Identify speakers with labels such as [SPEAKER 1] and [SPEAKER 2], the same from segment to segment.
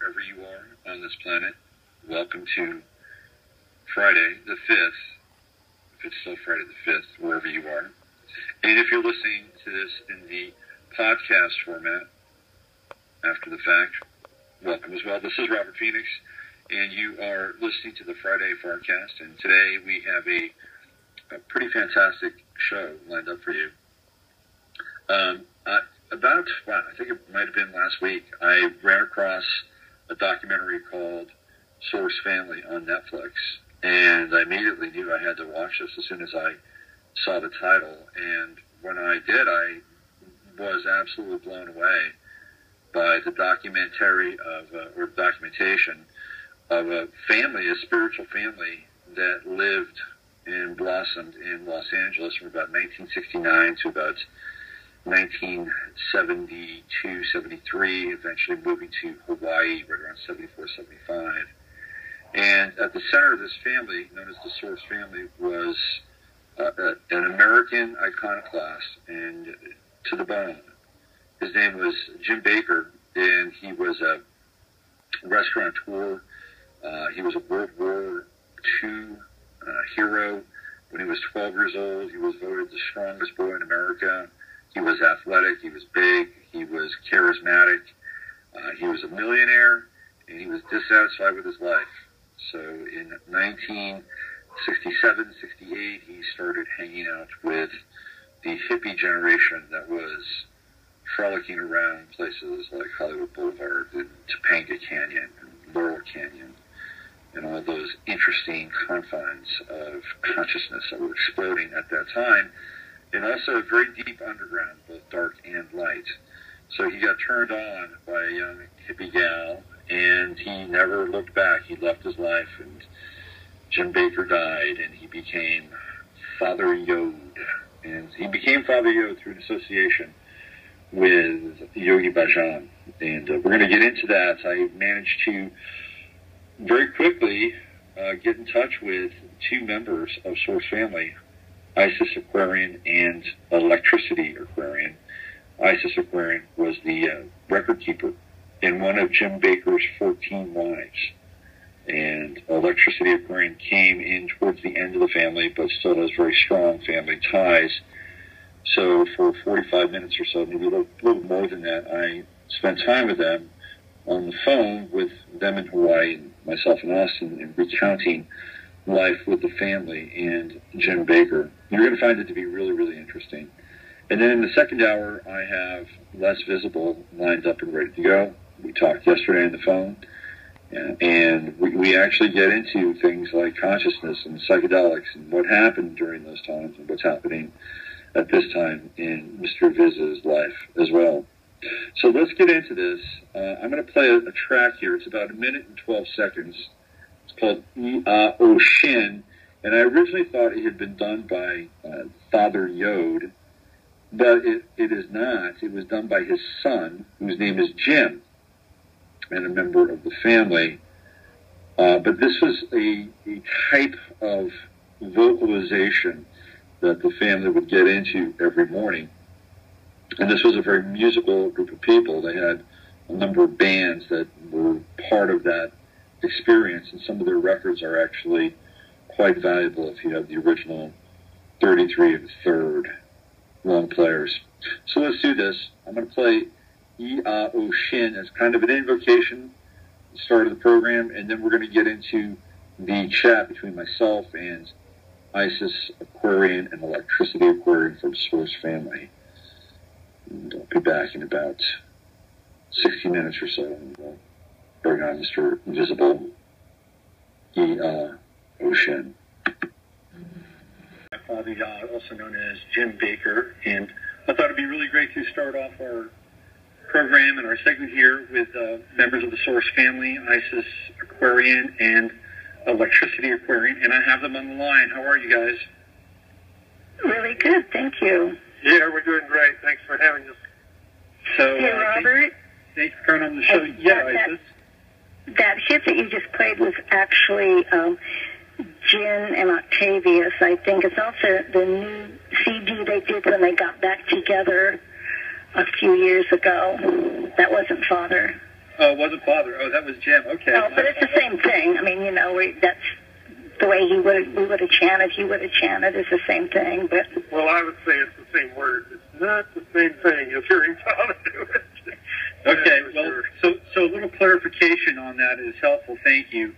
[SPEAKER 1] wherever you are on this planet. Welcome to Friday the 5th, if it's still Friday the 5th, wherever you are. And if you're listening to this in the podcast format after the fact, welcome as well. This is Robert Phoenix, and you are listening to the Friday Forecast. And today we have a pretty fantastic show lined up for you. I think it might have been last week, I ran across a documentary called Source Family on Netflix, and I immediately knew I had to watch this as soon as I saw the title. And when I did, I was absolutely blown away by the documentation of a family, a spiritual family that lived and blossomed in Los Angeles from about 1969 to about 1972, 73, eventually moving to Hawaii right around 74, 75. And at the center of this family, known as the Source family, was an American iconoclast, and to the bone. His name was Jim Bakker, and he was a restaurateur. He was a World War II hero. When he was 12 years old, he was voted the strongest boy in America. He was athletic, he was big, he was charismatic, he was a millionaire, and he was dissatisfied with his life. So in 1967, 68, he started hanging out with the hippie generation that was frolicking around places like Hollywood Boulevard and Topanga Canyon and Laurel Canyon and all those interesting confines of consciousness that were exploding at that time. And also very deep underground, both dark and light. So he got turned on by a young hippie gal, and he never looked back. He left his life, and Jim Bakker died, and he became Father Yod. And he became Father Yod through an association with Yogi Bhajan. And we're going to get into that. I managed to very quickly get in touch with two members of Source Family, Isis Aquarian and Electricity Aquarian. Isis Aquarian was the record keeper in one of Jim Bakker's 14 wives. And Electricity Aquarian came in towards the end of the family, but still has very strong family ties. So for 45 minutes or so, maybe a little more than that, I spent time with them on the phone with them in Hawaii, and myself in Austin, and recounting life with the family and Jim Bakker. You're going to find it to be really, really interesting. And then in the second hour, I have Less Visible lined up and ready to go. We talked yesterday on the phone, and we actually get into things like consciousness and psychedelics and what happened during those times and what's happening at this time in Mr. Viz's life as well. So let's get into this. I'm going to play a track here. It's about 1 minute and 12 seconds. It's called Ocean, and I originally thought it had been done by Father Yod, but it is not. It was done by his son, whose name is Jim, and a member of the family. But this was a type of vocalization that the family would get into every morning. And this was a very musical group of people. They had a number of bands that were part of that experience, and some of their records are actually quite valuable if you have the original 33 1/3 long players. So let's do this. I'm going to play Ocean as kind of an invocation at the start of the program, and then we're going to get into the chat between myself and Isis Aquarian and Electricity Aquarian from Source Family. And I'll be back in about 60 minutes or so, and we'll bring on Mr. Invisible Ocean. My father, also known as Jim Bakker, and I thought it'd be really great to start off our program and our segment here with members of the Source Family, Isis Aquarian and Electricity Aquarian, and I have them on the line. How are you guys?
[SPEAKER 2] Really good, thank you.
[SPEAKER 3] Yeah, we're doing great. Thanks for having us.
[SPEAKER 2] So, hey, Robert.
[SPEAKER 1] Thanks for coming on the show. Isis.
[SPEAKER 2] That hit that you just played was actually Jen and Octavius, I think. It's also the new CD they did when they got back together a few years ago. That wasn't Father.
[SPEAKER 4] Oh, it wasn't father. Oh, that was Jim. Okay.
[SPEAKER 2] Oh, but it's the same thing. I mean, you know, that's the way we would have chanted. He would have chanted. It's the same thing. But
[SPEAKER 3] well, I would say it's the same word. It's not the same thing as hearing father do it.
[SPEAKER 4] Okay. Well, so a little clarification on that is helpful. Thank you.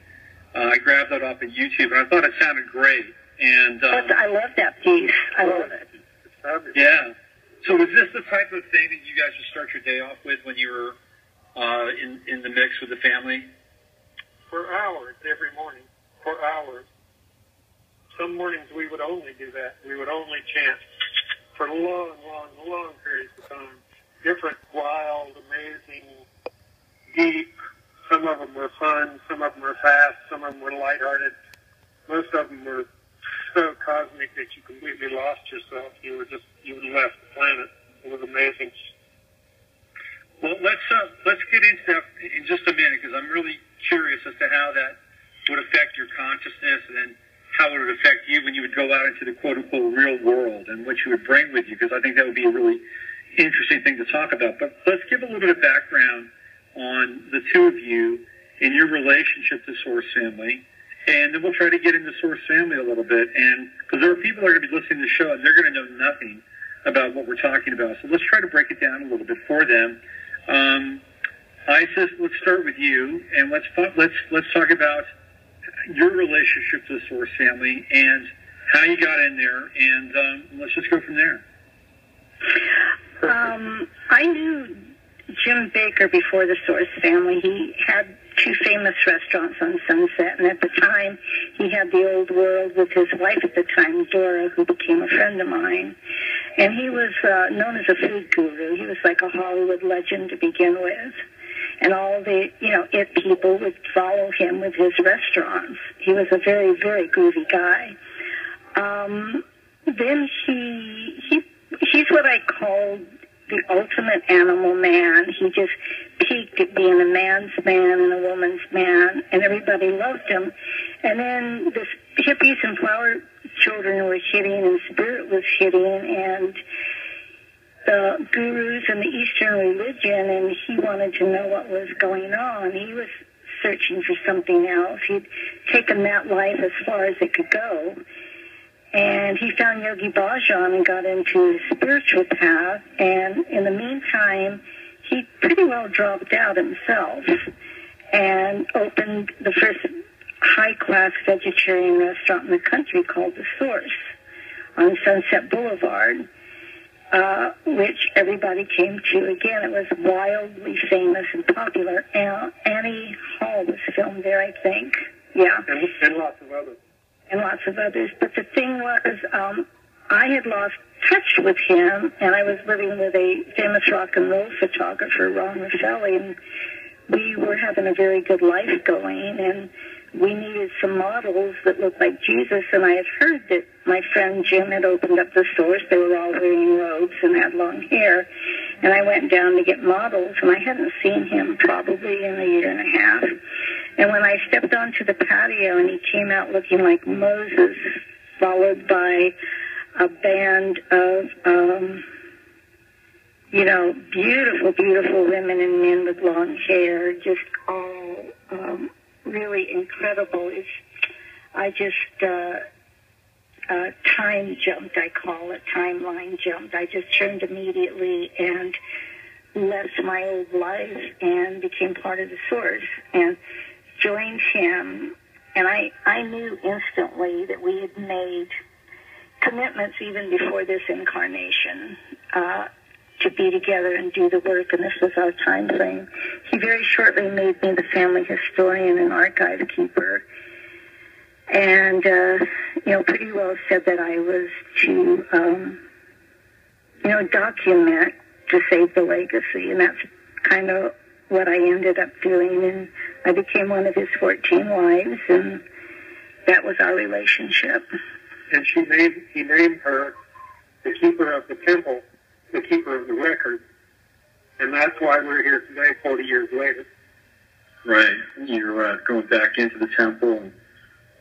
[SPEAKER 4] I grabbed that off of YouTube, and I thought it sounded great. And
[SPEAKER 2] I love that piece. I love it.
[SPEAKER 3] It's fabulous.
[SPEAKER 4] Yeah. So was this the type of thing that you guys would start your day off with when you were in the mix with the family?
[SPEAKER 3] For hours every morning. For hours. Some mornings we would only do that. We would only chant for long periods of time. Different, wild, amazing, deep. Some of them were fun. Some of them were fast. Some of them were lighthearted. Most of them were so cosmic that you completely lost yourself. You left the planet. It was amazing.
[SPEAKER 4] Well, let's get into that in just a minute, because I'm really curious as to how that would affect your consciousness, and then how it would affect you when you would go out into the quote-unquote real world, and what you would bring with you, because I think that would be a really interesting thing to talk about. But let's give a little bit of background on the two of you and your relationship to Source Family, and then we'll try to get into Source Family a little bit, and because there are people that are going to be listening to the show, and they're going to know nothing about what we're talking about. So let's try to break it down a little bit for them. Isis, let's start with you, and let's talk about your relationship to the Source Family and how you got in there, and let's just go from there.
[SPEAKER 2] I knew Jim Baker before the Source Family. He had two famous restaurants on Sunset, and at the time he had the Old World with his wife at the time, Dora, who became a friend of mine. And he was known as a food guru. He was like a Hollywood legend to begin with. And all the, it people would follow him with his restaurants. He was a very, very groovy guy. Then he's what I call the ultimate animal man. He just peaked at being a man's man and a woman's man, and everybody loved him. And then the hippies and flower children were hitting, and spirit was hitting, and the gurus and the Eastern religion, and he wanted to know what was going on. He was searching for something else. He'd taken that life as far as it could go. And he found Yogi Bhajan and got into his spiritual path. And in the meantime, he pretty well dropped out himself and opened the first high-class vegetarian restaurant in the country called The Source on Sunset Boulevard, which everybody came to. Again, it was wildly famous and popular. Annie Hall was filmed there, I think. Yeah.
[SPEAKER 3] And lots of others.
[SPEAKER 2] And lots of others. But the thing was, I had lost touch with him, and I was living with a famous rock and roll photographer, Ron Raffelli, and we were having a very good life going, and we needed some models that looked like Jesus, and I had heard that my friend Jim had opened up The Source. They were all wearing robes and had long hair, and I went down to get models, and I hadn't seen him probably in a year and a half. And when I stepped onto the patio and he came out looking like Moses, followed by a band of, beautiful, beautiful women and men with long hair, just all really incredible. I just time jumped, I call it, timeline jumped. I just turned immediately and left my old life and became part of The Source and joined him. And I knew instantly that we had made commitments even before this incarnation to be together and do the work, and this was our time frame. He very shortly made me the family historian and archive keeper, and pretty well said that I was to document to save the legacy, and that's kind of what I ended up doing. And I became one of his 14 wives, and that was our relationship.
[SPEAKER 3] And he named her the keeper of the temple, the keeper of the record, and that's why we're here today, 40 years later.
[SPEAKER 4] Right. You're going back into the temple and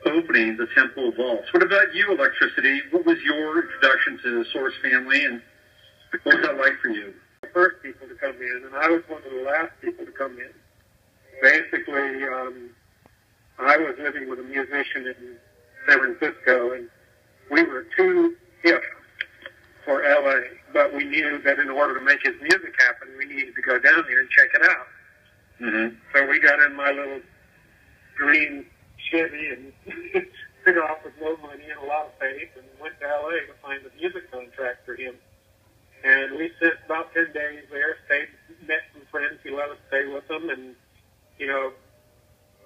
[SPEAKER 4] opening the temple vaults. What about you, Electricity? What was your introduction to the Source Family, and what was that like for you?
[SPEAKER 3] The first people to come in, and I was one of the last people to come in. basically, I was living with a musician in San Francisco, and we were too hip for LA, but we knew that in order to make his music happen, we needed to go down there and check it out.
[SPEAKER 1] Mm-hmm.
[SPEAKER 3] So we got in my little green Chevy and took off with no money and a lot of faith and went to LA to find a music contract for him. And we spent about 10 days there, met some friends who let us stay with them, and, you know,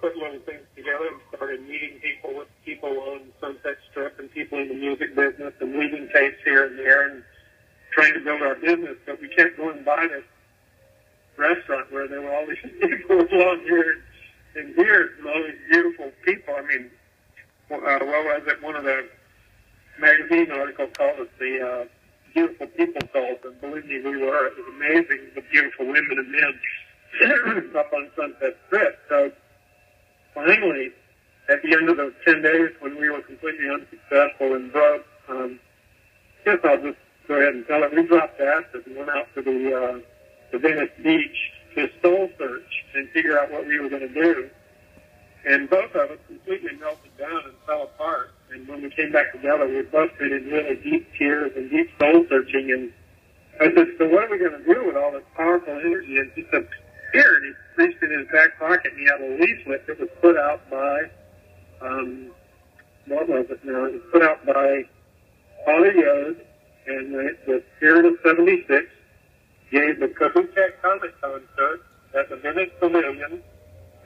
[SPEAKER 3] put little things together and started meeting people with people on Sunset Strip and people in the music business and leaving tapes here and there and trying to build our business. But we kept going by this restaurant where there were all these people with long hair and beards and all these beautiful people. I mean, what was it? One of the magazine articles called us the beautiful people cult, and believe me, we were. It was amazing, the beautiful women and men up on Sunset Strip. So finally, at the end of those 10 days when we were completely unsuccessful and broke, I guess I'll just go ahead and tell it, we dropped acid and went out to the Venice Beach to soul search and figure out what we were going to do. And both of us completely melted down and fell apart. And when we came back together, we had both been in really deep tears and deep soul searching. And I said, so what are we going to do with all this powerful energy? And he said, here. And he reached in his back pocket and he had a leaflet that was put out by, what was it now? It was put out by Father Yod, and the Spirit of 76 gave the Cahutek Comic Concert at the Venice Pavilion,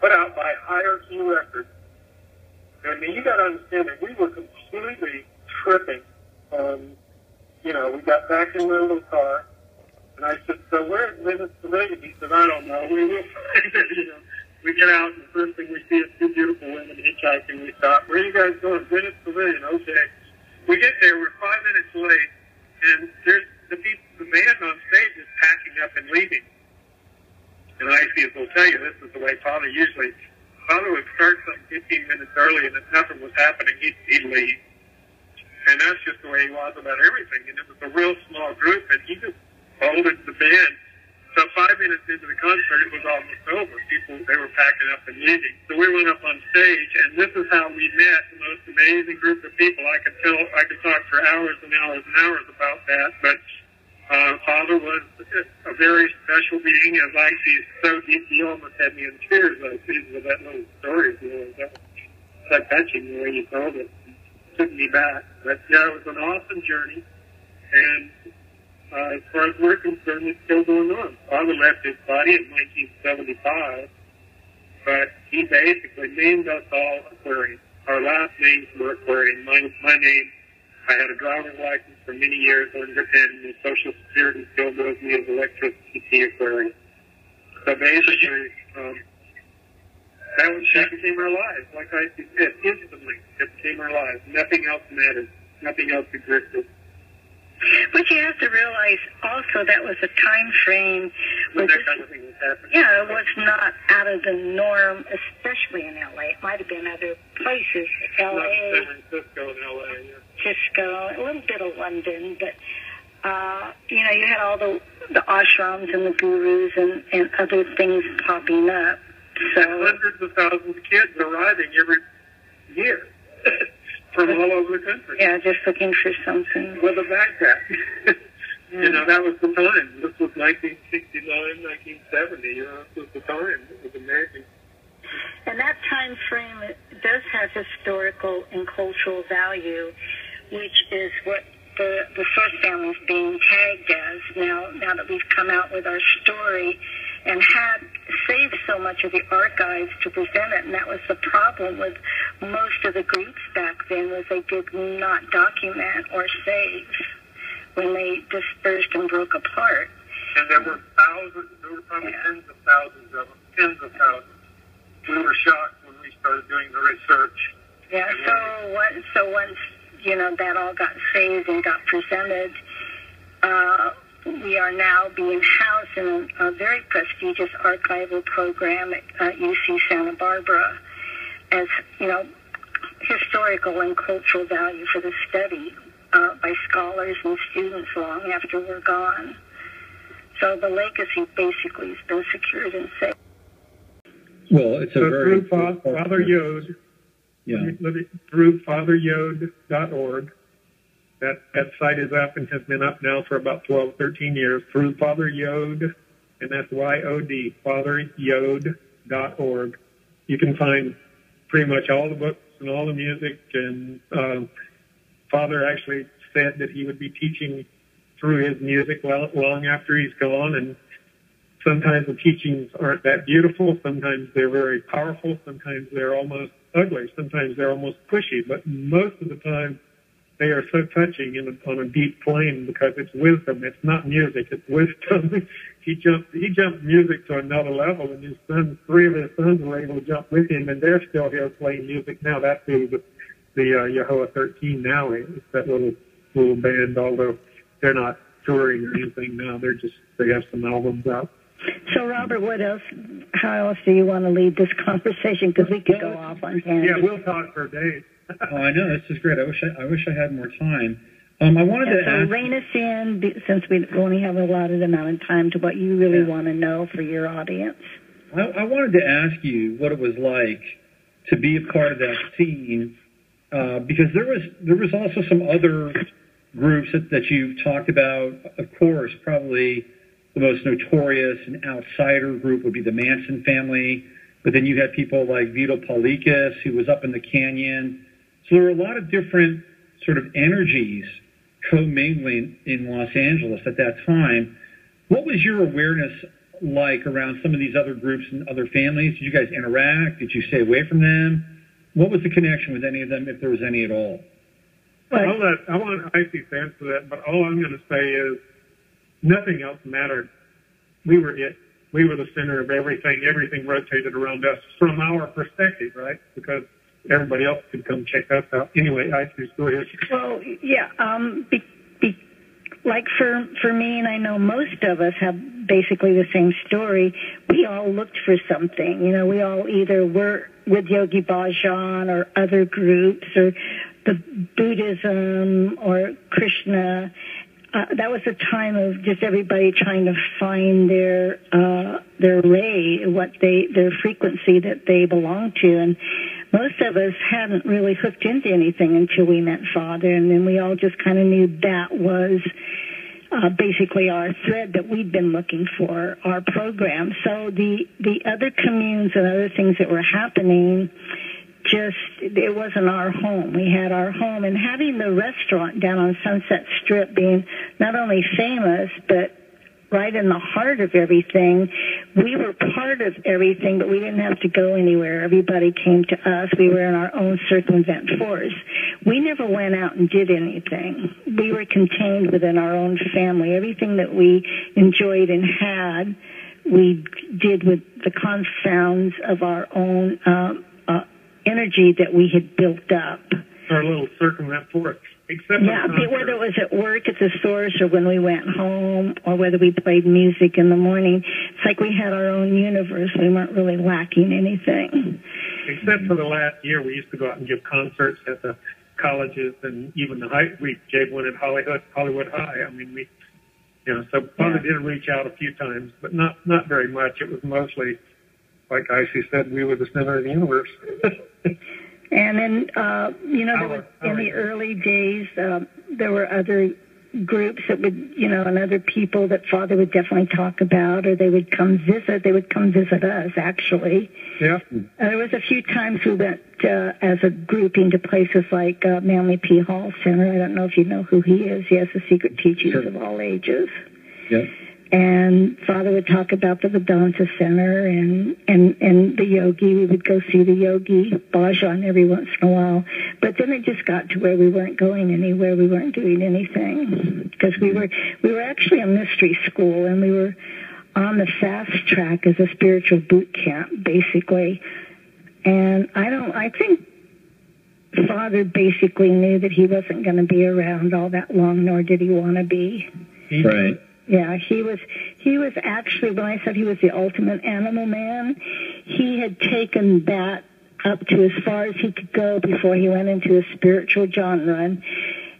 [SPEAKER 3] put out by Hierarchy Records. I mean, you got to understand that we were completely tripping. You know, we got back in the little car, and I said, so where's Venice Pavilion? He said, I don't know. We will find it. You know, we get out, and the first thing we see is two beautiful women hitchhiking. We stop. Where are you guys going? Venice Pavilion. Okay. We get there. We're 5 minutes late, and there's the band on stage is packing up and leaving. And ICs will tell you this is the way Father would start something 15 minutes early, and if nothing was happening, he'd leave. And that's just the way he was about everything. And it was a real small group, and he just folded the band. So 5 minutes into the concert, it was almost over. They were packing up and leaving. So we went up on stage, and this is how we met the most amazing group of people. I could talk for hours and hours and hours about that, but Father was a very special being, as I see it, so deep he almost had me in tears. I see with that little story. It was so touching the way you told it. It took me back. But yeah, it was an awesome journey. And as far as we're concerned, it's still going on. Father left his body in 1975, but he basically named us all Aquarian. Our last names were Aquarian. My name, I had a driver's license for many years and the Social Security still knows me as Electricity Aquarian. So basically, that became our lives. Like I said, instantly, it became our lives. Nothing else mattered. Nothing else existed.
[SPEAKER 2] But you have to realize also that was a time frame
[SPEAKER 3] when that kind of thing was happening.
[SPEAKER 2] Yeah, it was not out of the norm, especially in LA. It might have been other places, LA,
[SPEAKER 3] San Francisco and LA, yeah.
[SPEAKER 2] Cisco, a little bit of London, but you know, you had all the ashrams and the gurus and other things popping up. So
[SPEAKER 3] hundreds of thousands of kids arriving every year. From all over the country.
[SPEAKER 2] Yeah, just looking for something.
[SPEAKER 3] With a backpack. You know, that was the time. This was 1969, 1970. You know, this was the time. It was amazing.
[SPEAKER 2] And that time frame does have historical and cultural value, which is what the first family is being tagged as. Now that we've come out with our story and had saved so much of the archives to present it, and that was the problem with most of the groups back then, was they did not document or save when they dispersed and broke apart.
[SPEAKER 3] And there were thousands, there were probably tens of thousands of them, tens of thousands. We were shocked when we started doing the research.
[SPEAKER 2] Yeah, so once, you know, that all got saved and got presented, we are now being housed in a very prestigious archival program at UC Santa Barbara as, you know, historical and cultural value for the study by scholars and students long after we're gone. So the legacy basically has been secured and safe.
[SPEAKER 5] Well, it's a
[SPEAKER 6] so
[SPEAKER 5] very...
[SPEAKER 6] through Father Yod, through FatherYod.org. That site is up and has been up now for about 12, 13 years, through Father Yod, and that's Y-O-D, FatherYod.org. You can find pretty much all the books and all the music, and Father actually said that he would be teaching through his music long after he's gone, and sometimes the teachings aren't that beautiful, sometimes they're very powerful, sometimes they're almost ugly, sometimes they're almost pushy, but most of the time they are so touching on a deep plane because it's wisdom. It's not music, it's wisdom. He jumped music to another level, and his sons, 3 of his sons were able to jump with him, and they're still here playing music now. That's who the Yehovah 13 now is, that little band, although they're not touring or anything now. They have some albums out.
[SPEAKER 2] So, Robert, how else do you want to lead this conversation? Because we could go off on tangents.
[SPEAKER 6] Yeah, we'll talk for days.
[SPEAKER 5] Oh, I know. This is great. I wish I had more time. I wanted to ask...
[SPEAKER 2] rein us in, since we only have a allotted amount of time, to what you really want to know for your audience.
[SPEAKER 5] I wanted to ask you what it was like to be a part of that scene, because there was also some other groups that you've talked about. Of course, probably the most notorious and outsider group would be the Manson family, but then you had people like Vito Paulikas, who was up in the canyon. So there were a lot of different sort of energies commingling in Los Angeles at that time. What was your awareness like around some of these other groups and other families? Did you guys interact? Did you stay away from them? What was the connection with any of them, if there was any at all?
[SPEAKER 6] Well, I want Icy to answer that, but all I'm going to say is nothing else mattered. We were it. We were the center of everything. Everything rotated around us from our perspective, right? Because everybody else could come check us out. Anyway, Isis, go ahead.
[SPEAKER 2] Well, yeah, like for me, and I know most of us have basically the same story, we all looked for something. You know, we all either were with Yogi Bhajan or other groups or the Buddhism or Krishna. That was a time of just everybody trying to find their ray, their frequency that they belonged to, and most of us hadn't really hooked into anything until we met Father, and then we all just kind of knew that was basically our thread that we'd been looking for, our program. So the other communes and other things that were happening, it wasn't our home. We had our home, and having the restaurant down on Sunset Strip being not only famous, but right in the heart of everything, we were part of everything, but we didn't have to go anywhere. Everybody came to us. We were in our own circumvent force. We never went out and did anything. We were contained within our own family. Everything that we enjoyed and had, we did with the confounds of our own energy that we had built up.
[SPEAKER 6] Our little circumvent force.
[SPEAKER 2] Whether it was at work at the source or when we went home or whether we played music in the morning, it's like we had our own universe. We weren't really lacking anything.
[SPEAKER 6] Except for the last year, we used to go out and give concerts at the colleges and even we gave one at Hollywood High. I mean, so Father did reach out a few times, but not very much. It was mostly, like Icy said, we were the center of the universe.
[SPEAKER 2] And then, there was, in the early days, there were other groups that would, and other people that Father would definitely talk about, or they would come visit. They would come visit us, actually.
[SPEAKER 6] Yeah.
[SPEAKER 2] There was a few times we went as a grouping to places like Manly P. Hall Center. I don't know if you know who he is. He has the secret teachings of all ages.
[SPEAKER 5] Yeah.
[SPEAKER 2] And Father would talk about the Vedanta Center and the yogi. We would go see the Yogi Bhajan every once in a while. But then it just got to where we weren't going anywhere. We weren't doing anything because we were actually a mystery school, and we were on the fast track as a spiritual boot camp, basically. And I think Father basically knew that he wasn't going to be around all that long, nor did he want to be.
[SPEAKER 5] Right.
[SPEAKER 2] Yeah, he was actually, when I said he was the ultimate animal man, he had taken that up to as far as he could go before he went into a spiritual genre.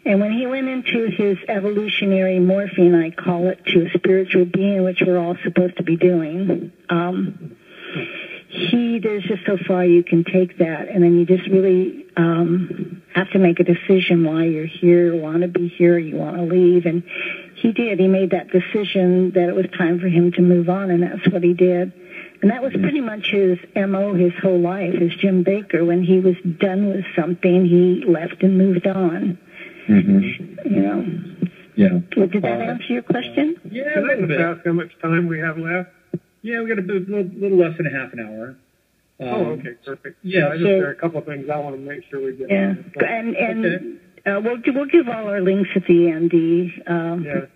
[SPEAKER 2] And when he went into his evolutionary morphine, I call it, to a spiritual being, which we're all supposed to be doing, there's just so far you can take that, and then you just really have to make a decision why you're here, want to be here, you want to leave, and he did. He made that decision that it was time for him to move on, and that's what he did. And that was pretty much his M.O. his whole life, as Jim Baker. When he was done with something, he left and moved on.
[SPEAKER 5] Mm-hmm.
[SPEAKER 2] You know.
[SPEAKER 5] Yeah.
[SPEAKER 2] Well, did that answer your question?
[SPEAKER 5] Yeah,
[SPEAKER 6] Can
[SPEAKER 5] a
[SPEAKER 6] I
[SPEAKER 5] little
[SPEAKER 6] just
[SPEAKER 5] bit.
[SPEAKER 6] ask how much time we have left?
[SPEAKER 5] Yeah, we got a little less than a half an hour.
[SPEAKER 6] Okay, perfect.
[SPEAKER 5] Yeah,
[SPEAKER 6] there are a couple of things I want to make sure we get.
[SPEAKER 2] Yeah, and we'll give all our links at the end.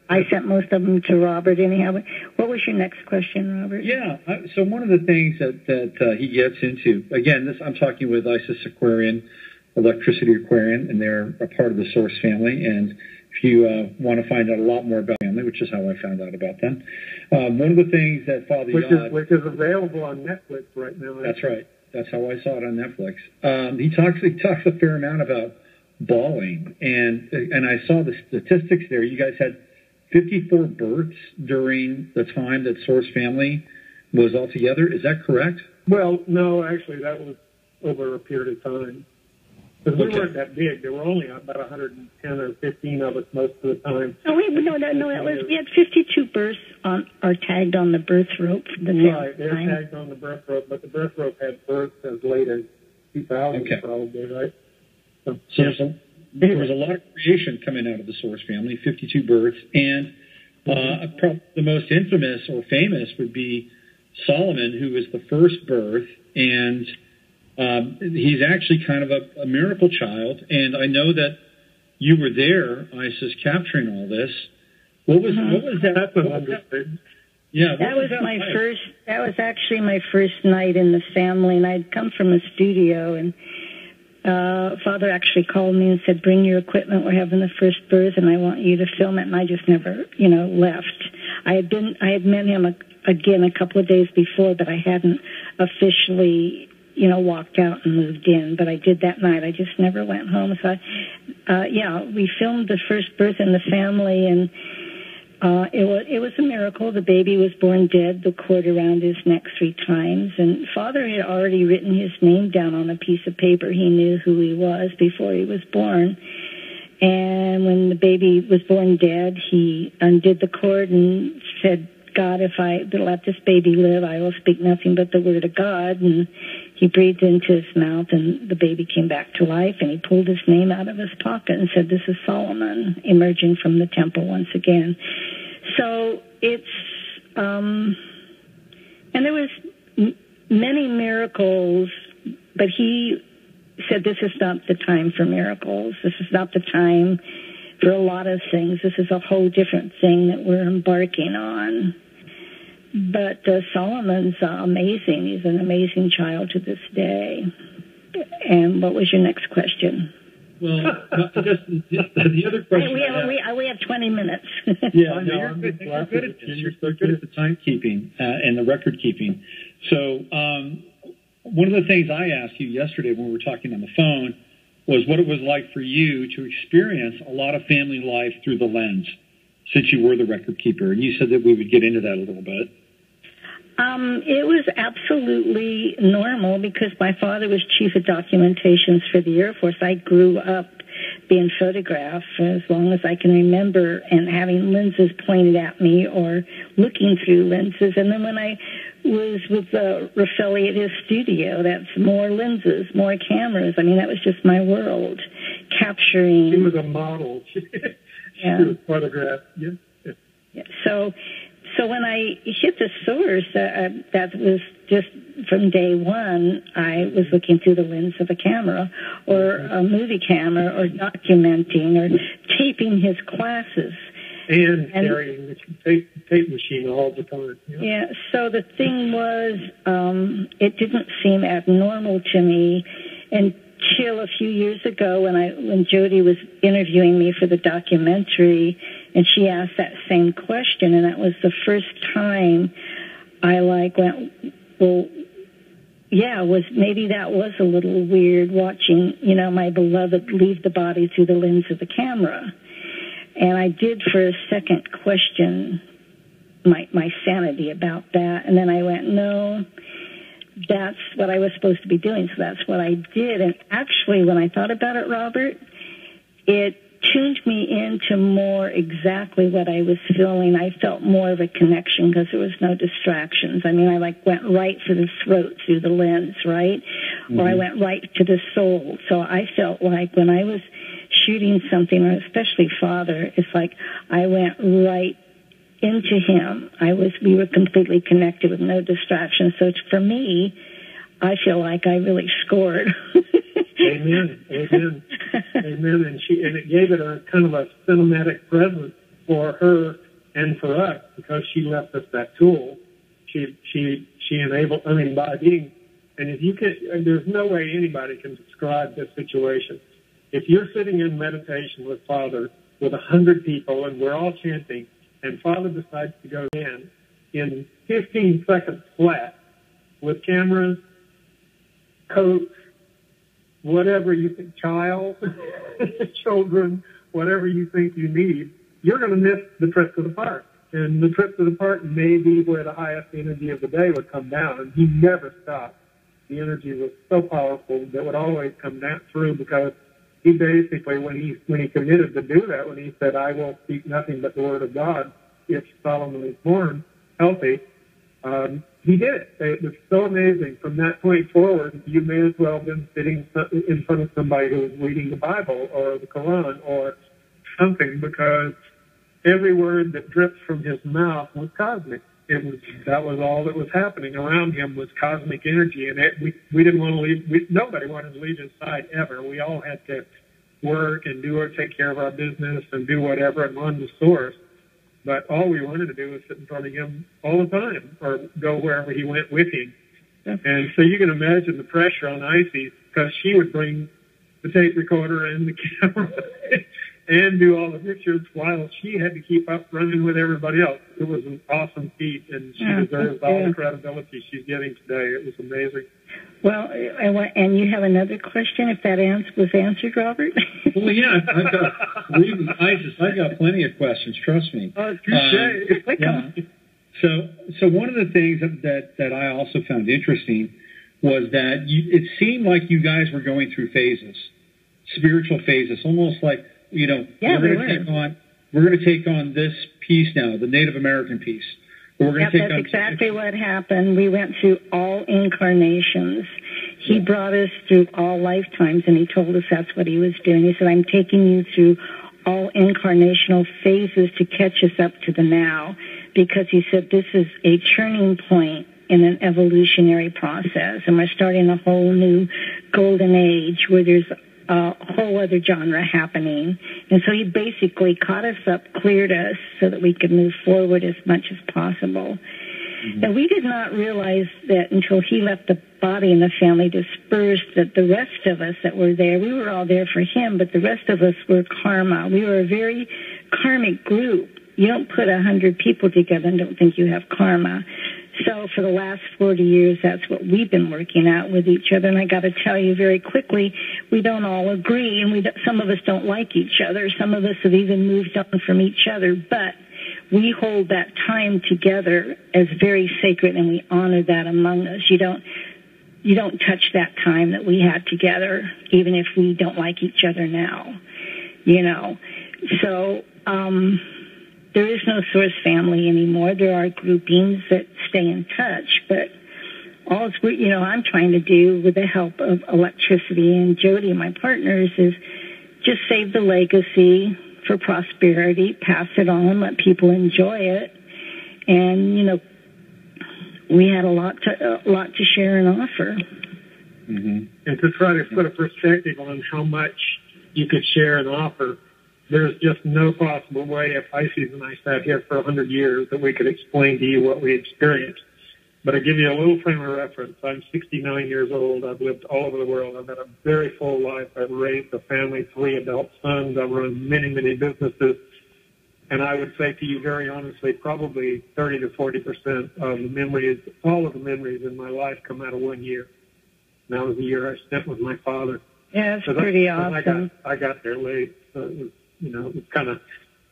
[SPEAKER 2] I sent most of them to Robert anyhow. What was your next question, Robert?
[SPEAKER 5] Yeah, so one of the things that he gets into, again, I'm talking with Isis Aquarian, Electricity Aquarian, and they're a part of the Source family. And if you want to find out a lot more about family, which is how I found out about them, one of the things that Father Yod,
[SPEAKER 6] which is available on Netflix right now.
[SPEAKER 5] That's right. That's how I saw it on Netflix. He talks a fair amount about bawling, and I saw the statistics there. You guys had 54 births during the time that Source family was all together. Is that correct?
[SPEAKER 6] Well, no, actually, that was over a period of time. Because we weren't that big. There were only about 110 or 15 of us most of the time.
[SPEAKER 2] No, we had 52 births are tagged on the birth rope.
[SPEAKER 6] Right, they're tagged on the birth rope, but the birth rope had births as late as 2000 probably, right?
[SPEAKER 5] So there was a lot of creation coming out of the Source family, 52 births, and probably the most infamous or famous would be Solomon, who was the first birth, and he's actually kind of a miracle child. And I know that you were there, Isis, capturing all this. What was that?
[SPEAKER 6] That's an understatement.
[SPEAKER 5] Yeah,
[SPEAKER 2] that was my first. That was actually my first night in the family, and I'd come from a studio, and Father actually called me and said, "Bring your equipment. We're having the first birth, and I want you to film it." And I just never, left. I had met him again a couple of days before, but I hadn't officially, walked out and moved in. But I did that night. I just never went home. So, we filmed the first birth in the family, and it was a miracle. The baby was born dead, the cord around his neck 3 times, and Father had already written his name down on a piece of paper. He knew who he was before he was born. And when the baby was born dead, he undid the cord and said, "God, if I let this baby live, I will speak nothing but the word of God." And he breathed into his mouth, and the baby came back to life, and he pulled his name out of his pocket and said, "This is Solomon," emerging from the temple once again. So it's, and there was many miracles, but he said, "This is not the time for miracles. This is not the time for a lot of things. This is a whole different thing that we're embarking on." But Solomon's amazing. He's an amazing child to this day. And what was your next question?
[SPEAKER 5] Well, just the other question.
[SPEAKER 2] We have 20 minutes.
[SPEAKER 5] Yeah, you're good at the timekeeping and the record keeping. So one of the things I asked you yesterday when we were talking on the phone was what it was like for you to experience a lot of family life through the lens, since you were the record keeper. And you said that we would get into that a little bit.
[SPEAKER 2] It was absolutely normal because my father was chief of documentations for the Air Force. I grew up being photographed for as long as I can remember and having lenses pointed at me or looking through lenses. And then when I was with Raffaele at his studio, that's more lenses, more cameras. I mean, that was just my world, capturing.
[SPEAKER 6] She was a model. She was photographed. Yeah.
[SPEAKER 2] So when I hit the Source, that was just from day one, I was looking through the lens of a camera or a movie camera or documenting or taping his classes.
[SPEAKER 6] And carrying the tape machine all the time.
[SPEAKER 2] Yeah, so the thing was, it didn't seem abnormal to me until a few years ago when Jody was interviewing me for the documentary, and she asked that same question, and that was the first time I went, well, yeah, maybe that was a little weird watching, my beloved leave the body through the lens of the camera. And I did for a second question my sanity about that, and then I went, no, that's what I was supposed to be doing, so that's what I did. And actually, when I thought about it, Robert, it tuned me into more exactly what I was feeling. I felt more of a connection because there was no distractions. I mean, I went right for the throat through the lens, right? Mm-hmm. Or I went right to the soul. So I felt like when I was shooting something, or especially Father, it's like I went right into him. We were completely connected with no distractions. So for me, I feel like I really scored.
[SPEAKER 6] Amen. Amen. Amen. And it gave it a kind of a cinematic presence for her and for us, because she left us that tool. She enabled, by being, and if you can, there's no way anybody can describe this situation. If you're sitting in meditation with Father with 100 people and we're all chanting, and Father decides to go in 15 seconds flat, with cameras, coats, whatever you think, children, whatever you think you need, you're going to miss the trip to the park. And the trip to the park may be where the highest energy of the day would come down. And he never stopped. The energy was so powerful that would always come down through, because he basically, when he committed to do that, when he said, I will speak nothing but the word of God if Solomon is born healthy, he did it. It was so amazing. From that point forward, you may as well have been sitting in front of somebody who was reading the Bible or the Quran or something, because every word that dripped from his mouth was cosmic. That was all that was happening around him, was cosmic energy, and we didn't want to leave. Nobody wanted to leave his side ever. We all had to work and take care of our business and do whatever and run the source. But all we wanted to do was sit in front of him all the time, or go wherever he went with him. Yeah. And so you can imagine the pressure on Icy, because she would bring the tape recorder and the camera and do all the pictures while she had to keep up running with everybody else. It was an awesome feat, and she deserves all the credibility she's getting today. It was amazing.
[SPEAKER 2] Well, and you have another question, if that was answered, Robert?
[SPEAKER 5] Well, yeah, I've got plenty of questions, trust me.
[SPEAKER 6] Oh, touche.
[SPEAKER 5] Yeah. So one of the things that I also found interesting was that it seemed like you guys were going through phases, spiritual phases, almost like, we're going to take on this piece now, the Native American piece.
[SPEAKER 2] That's exactly what happened. We went through all incarnations. He brought us through all lifetimes, and he told us that's what he was doing. He said, I'm taking you through all incarnational phases to catch us up to the now, because he said this is a turning point in an evolutionary process, and we're starting a whole new golden age where there's a whole other genre happening. And so he basically caught us up, cleared us so that we could move forward as much as possible. Mm-hmm. And we did not realize that until he left the body and the family dispersed, that the rest of us that were there, we were all there for him, but the rest of us were karma. We were a very karmic group. You don't put 100 people together and don't think you have karma. So for the last 40 years, that's what we've been working out with each other. And I got to tell you very quickly, we don't all agree, and some of us don't like each other. Some of us have even moved on from each other. But we hold that time together as very sacred, and we honor that among us. You don't touch that time that we had together, even if we don't like each other now. So there is no source family anymore. There are groupings that stay in touch, but all I'm trying to do with the help of electricity and Jody, my partners, is just save the legacy for prosperity, pass it on, let people enjoy it, and we had a lot to share and offer.
[SPEAKER 6] Mm-hmm. And to try to put a perspective on how much you could share and offer, there's just no possible way, if Isis and I sat here for 100 years, that we could explain to you what we experienced. But I give you a little frame of reference. I'm 69 years old. I've lived all over the world. I've had a very full life. I've raised a family, 3 adult sons. I've run many, many businesses. And I would say to you very honestly, probably 30 to 40% of the memories, all of the memories in my life come out of 1 year. And that was the year I spent with my father.
[SPEAKER 2] Yeah, that's pretty awesome.
[SPEAKER 6] I got there late. So it was, it was kind of,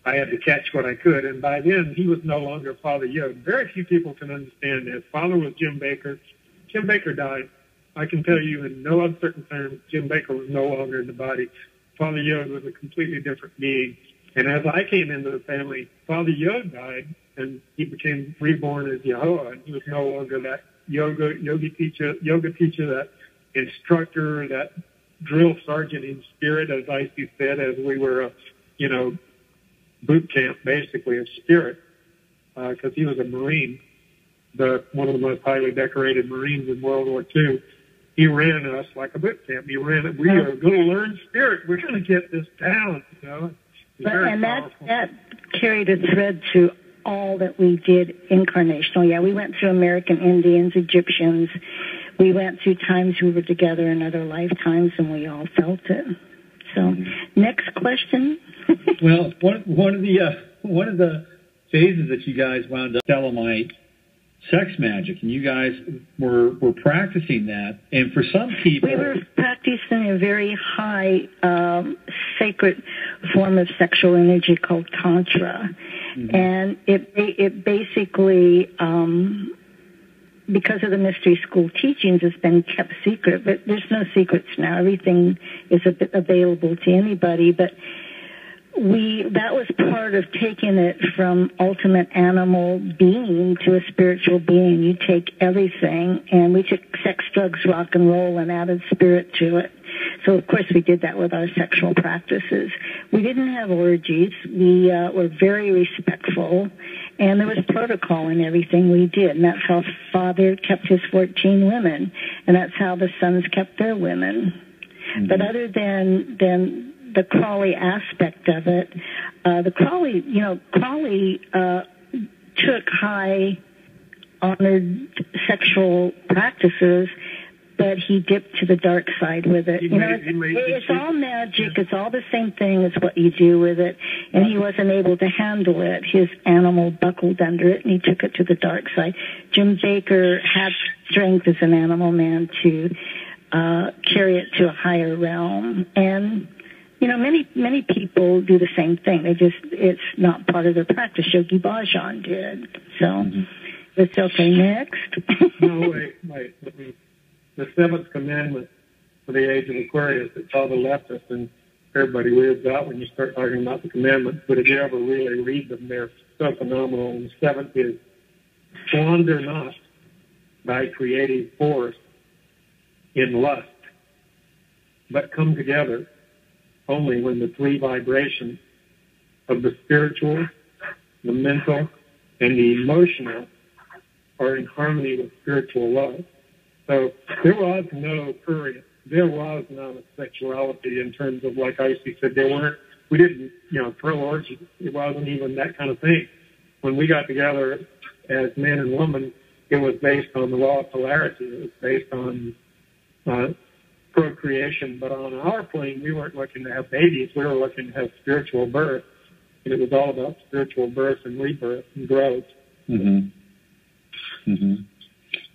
[SPEAKER 6] I had to catch what I could. And by then, he was no longer Father Yod. Very few people can understand that. Father was Jim Baker. Jim Baker died, I can tell you in no uncertain terms, Jim Baker was no longer in the body. Father Yod was a completely different being. And as I came into the family, Father Yod died, and he became reborn as Yehovah. And he was no longer that yoga teacher, that instructor, that drill sergeant in spirit, as Icy said, as we were, boot camp basically of spirit, because he was a Marine, one of the most highly decorated Marines in World War II. He ran us like a boot camp. We are going to learn spirit. We're going to get this down,
[SPEAKER 2] And that carried a thread through all that we did incarnational. Yeah, we went through American Indians, Egyptians. We went through times we were together in other lifetimes, and we all felt it. So, next question.
[SPEAKER 5] Well, one of the phases that you guys wound up Selamite sex magic, and you guys were practicing that. And for some people,
[SPEAKER 2] we were practicing a very high sacred form of sexual energy called tantra, and it basically, because of the mystery school teachings, has been kept secret. But there's no secrets now. Everything is available to anybody. But that was part of taking it from ultimate animal being to a spiritual being. You take everything, and we took sex, drugs, rock and roll, and added spirit to it. So, of course, we did that with our sexual practices. We didn't have orgies. We were very respectful, and there was protocol in everything we did. And that's how Father kept his 14 women, and that's how the sons kept their women. But other than the Crawley aspect of it, the Crawley took high honored sexual practices, but he dipped to the dark side with it. It's all magic. It's all the same thing as what you do with it. And he wasn't able to handle it. His animal buckled under it, and he took it to the dark side. Jim Baker had strength as an animal man to carry it to a higher realm. And many people do the same thing. It's not part of their practice. Yogi Bhajan did. So, it's okay. Next.
[SPEAKER 6] No, wait. The seventh commandment for the age of Aquarius that Father left us, and everybody weirds out when you start talking about the commandments, but if you ever really read them, they're so phenomenal. And the seventh is, squander not thy creative force in lust, but come together only when the three vibrations of the spiritual, the mental, and the emotional are in harmony with spiritual love. So there was no prurient. There was no sexuality in terms of, like Icy said, we didn't, throw orgies. It wasn't even that kind of thing. When we got together as man and woman, it was based on the law of polarity. It was based on procreation. But on our plane, we weren't looking to have babies. We were looking to have spiritual birth. And it was all about spiritual birth and rebirth and growth.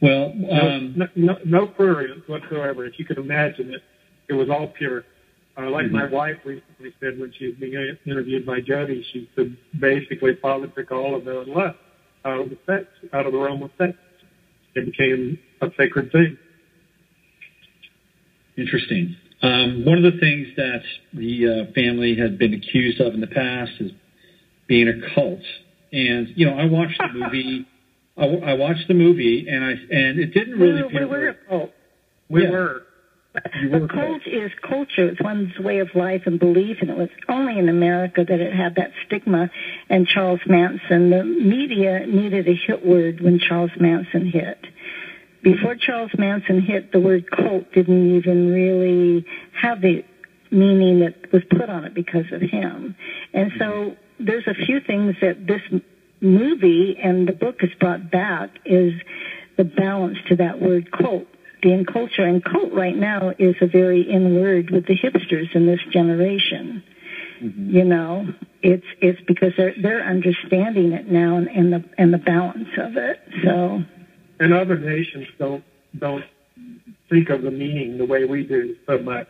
[SPEAKER 5] Well,
[SPEAKER 6] no prurience whatsoever. If you could imagine it, it was all pure. Like my wife recently said when she was being interviewed by Jody, she said basically Father took all of the lust out of the realm of sex. It became a sacred thing.
[SPEAKER 5] Interesting. One of the things that the family had been accused of in the past is being a cult. And, I watched the movie. I watched the movie, and it didn't really.
[SPEAKER 2] We were a cult.
[SPEAKER 6] We were.
[SPEAKER 2] A cult is culture. It's one's way of life and belief, and it was only in America that it had that stigma. And Charles Manson, the media needed a hit word when Charles Manson hit. Before Charles Manson hit, the word cult didn't even really have the meaning that was put on it because of him. And so there's a few things that this movie and the book has brought back is the balance to that word cult, being culture. And cult right now is a very in word with the hipsters in this generation. It's because they're understanding it now and the balance of it. So.
[SPEAKER 6] And other nations don't think of the meaning the way we do so much.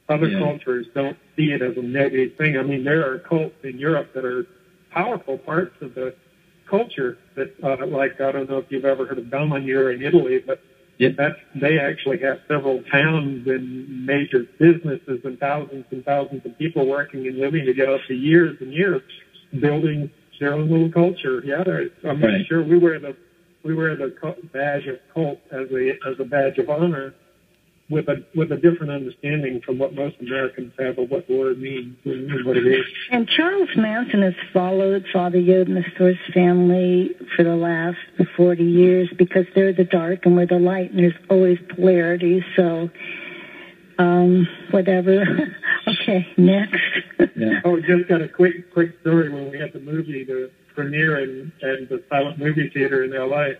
[SPEAKER 6] Other cultures don't see it as a negative thing. I mean, there are cults in Europe that are powerful parts of the culture that, like, I don't know if you've ever heard of Domanier in Italy, but They actually have several towns and major businesses and thousands of people working and living together for years and years, building their own little culture. Yeah, I'm
[SPEAKER 5] right.
[SPEAKER 6] sure we wear the badge of cult as a badge of honor, with a different understanding from what most Americans have of what the word means and what it is.
[SPEAKER 2] And Charles Manson has followed Father Yod and the Source family for the last 40 years because they're the dark and we're the light, and there's always polarity. So, whatever. Okay, next.
[SPEAKER 5] Yeah.
[SPEAKER 6] Oh, just got a quick story. When we had the movie, the premiere in the silent movie theater in L.A.,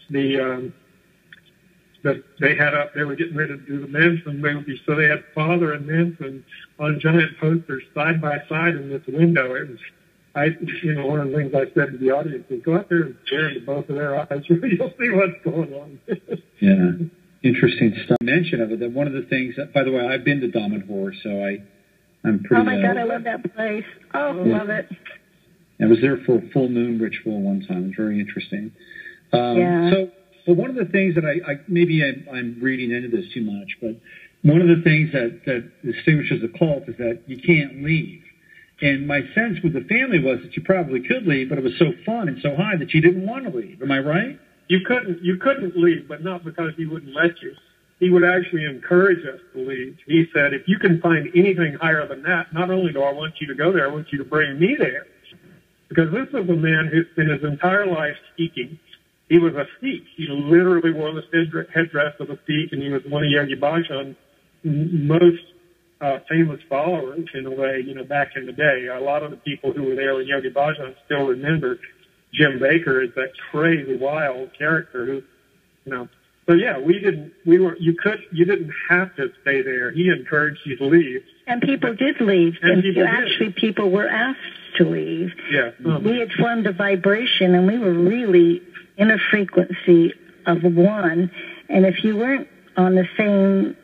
[SPEAKER 6] they were getting ready to do the Manson movie, so they had Father and Manson on giant posters side by side in this window. It was, one of the things I said to the audience is, go out there and stare into both of their eyes. You'll see what's going on.
[SPEAKER 5] Yeah, interesting stuff. Mention of it. That one of the things that, by the way, I've been to Dammit so I'm pretty.
[SPEAKER 2] Oh my God, I love that place. Oh,
[SPEAKER 5] yeah.
[SPEAKER 2] Love it.
[SPEAKER 5] I was there for a full moon ritual one time. It was very interesting.
[SPEAKER 2] Yeah.
[SPEAKER 5] So one of the things that I'm reading into this too much, but one of the things that distinguishes a cult is that you can't leave. And my sense with the family was that you probably could leave, but it was so fun and so high that you didn't want to leave. Am I right?
[SPEAKER 6] You couldn't leave, but not because he wouldn't let you. He would actually encourage us to leave. He said, if you can find anything higher than that, not only do I want you to go there, I want you to bring me there. Because this was a man who spent his entire life speaking. He was a Sikh. He literally wore the headdress of a Sikh, and he was one of Yogi Bhajan's most famous followers in a way, back in the day. A lot of the people who were there with Yogi Bhajan still remember Jim Baker as that crazy, wild character who, So yeah, you didn't have to stay there. He encouraged you to leave.
[SPEAKER 2] And people did leave. And people were asked to leave.
[SPEAKER 6] Yeah.
[SPEAKER 2] We had formed a vibration, and we were really in a frequency of one. And if you weren't on the same,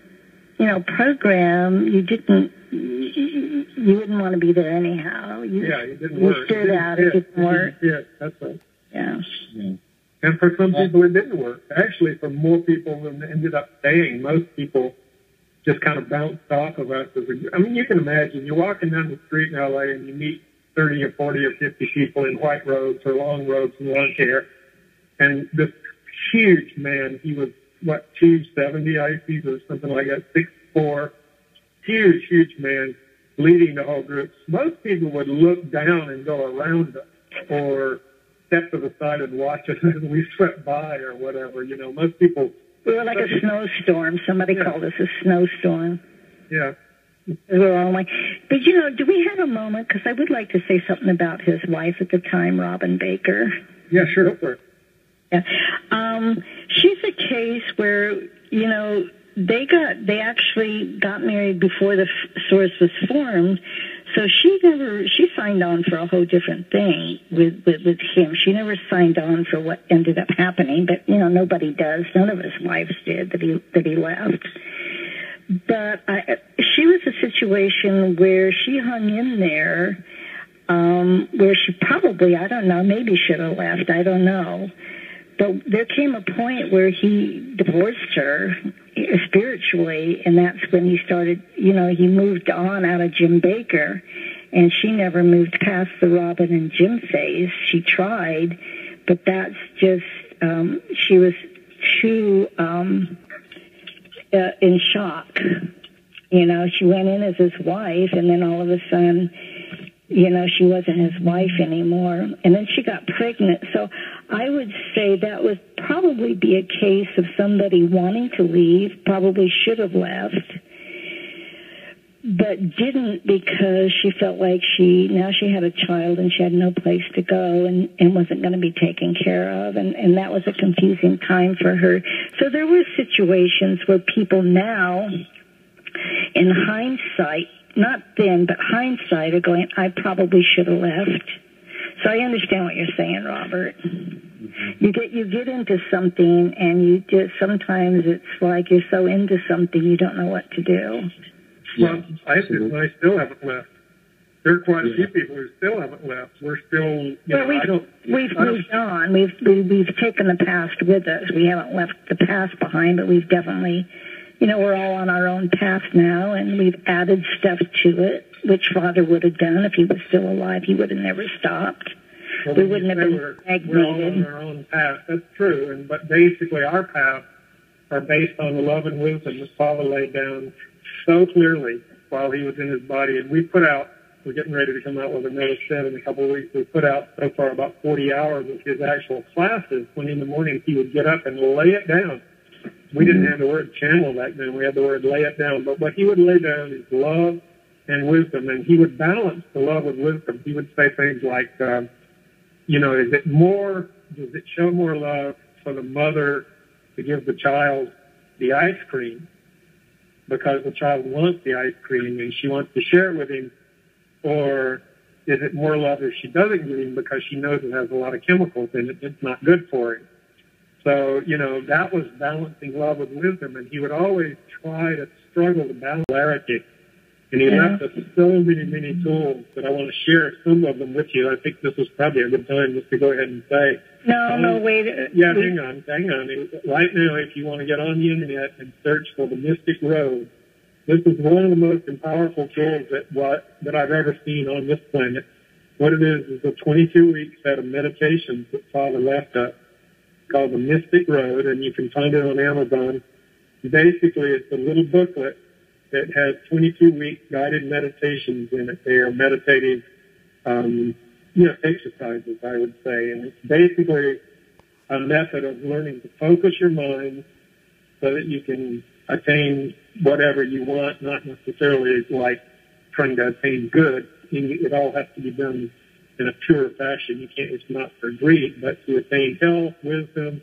[SPEAKER 2] program, you wouldn't want to be there anyhow.
[SPEAKER 6] It didn't work.
[SPEAKER 2] You stood out. It didn't work.
[SPEAKER 6] Yeah, that's right.
[SPEAKER 2] Yeah.
[SPEAKER 6] And for some people, it didn't work. Actually, for more people who ended up staying, most people just kind of bounced off of us. You can imagine, you're walking down the street in L.A. and you meet 30 or 40 or 50 people in white robes or long robes and long hair. And this huge man, he was, 270, I think, or something like that, 6'4", huge man, leading the whole group. Most people would look down and go around us or step to the side and watch us as we swept by or whatever. Most people...
[SPEAKER 2] We were like a snowstorm. Somebody called us a snowstorm.
[SPEAKER 6] Yeah.
[SPEAKER 2] We were all like... But, do we have a moment? Because I would like to say something about his wife at the time, Robin Baker.
[SPEAKER 6] Yeah, sure.
[SPEAKER 2] Yeah. She's a case where, they actually got married before the Source was formed. So she signed on for a whole different thing with him. She never signed on for what ended up happening, but, nobody does. None of his wives did that he left. But she was a situation where she hung in there, where she probably, I don't know, maybe should have left. I don't know. But there came a point where he divorced her spiritually, and that's when he started, he moved on out of Jim Baker, and she never moved past the Robin and Jim phase. She tried, but that's just, she was too in shock. She went in as his wife, and then all of a sudden, she wasn't his wife anymore. And then she got pregnant. So I would say that would probably be a case of somebody wanting to leave, probably should have left, but didn't because she felt like she had a child and she had no place to go and wasn't going to be taken care of. And that was a confusing time for her. So there were situations where people now, in hindsight, not then, but hindsight, are going, I probably should have left. So I understand what you're saying, Robert. Mm-hmm. You get into something, and sometimes it's like you're so into something you don't know what to do.
[SPEAKER 6] Well, I still haven't left. There are quite a few people who still haven't left. We're still,
[SPEAKER 2] we've moved on. We've taken the past with us. We haven't left the past behind, but we've definitely, we're all on our own path now, and we've added stuff to it, which Father would have done if he was still alive. He would have never stopped.
[SPEAKER 6] Well,
[SPEAKER 2] we wouldn't have been stagnated.
[SPEAKER 6] We're all on our own path. That's true. But basically, our paths are based on the love and wisdom that Father laid down so clearly while he was in his body. And we're getting ready to come out with another set in a couple of weeks. We put out so far about 40 hours of his actual classes when in the morning he would get up and lay it down. We didn't have the word channel back then. We had the word lay it down. But what he would lay down is love and wisdom. And he would balance the love with wisdom. He would say things like, does it show more love for the mother to give the child the ice cream because the child wants the ice cream and she wants to share it with him? Or is it more love if she doesn't give him because she knows it has a lot of chemicals in it? It's not good for him. So, that was balancing love with wisdom. And he would always try to struggle to balance clarity. And he left us so many, many tools that I want to share some of them with you. I think this is probably a good time just to go ahead and say.
[SPEAKER 2] No, wait.
[SPEAKER 6] Yeah, hang on. Right now, if you want to get on the internet and search for the Mystic Road, this is one of the most powerful tools that I've ever seen on this planet. What it is a 22-week set of meditations that Father left us called the Mystic Road, and you can find it on Amazon. Basically, it's a little booklet that has 22-week guided meditations in it. They are meditative exercises, I would say. And it's basically a method of learning to focus your mind so that you can attain whatever you want, not necessarily like trying to attain good. It all has to be done in a pure fashion. It's not for greed, but to attain health, wisdom,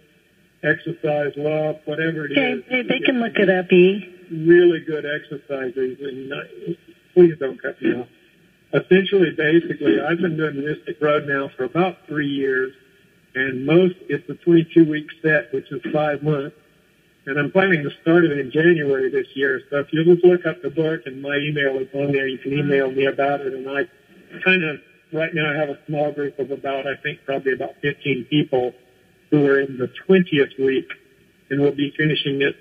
[SPEAKER 6] exercise, love, whatever it is.
[SPEAKER 2] They can look it up, E.
[SPEAKER 6] Really good exercises, and please don't cut me off. Essentially, basically, I've been doing the Mystic Road now for about 3 years, and it's a 22-week set, which is 5 months. And I'm planning to start it in January this year. So if you just look up the book and my email is on there, you can email me about it. And I right now I have a small group of probably about 15 people who are in the 20th week. And we'll be finishing it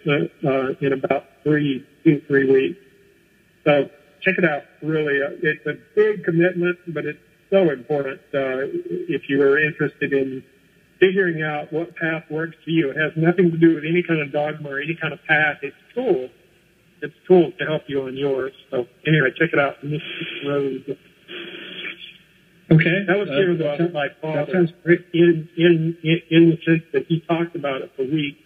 [SPEAKER 6] in about 3 weeks. So check it out. Really, it's a big commitment, but it's so important if you are interested in figuring out what path works for you. It has nothing to do with any kind of dogma or any kind of path. It's tools. It's tools to help you on yours. So anyway, check it out. Mystic Road.
[SPEAKER 5] Okay.
[SPEAKER 6] That was given to us by Father.
[SPEAKER 5] That sounds great.
[SPEAKER 6] In the sense that he talked about it for weeks,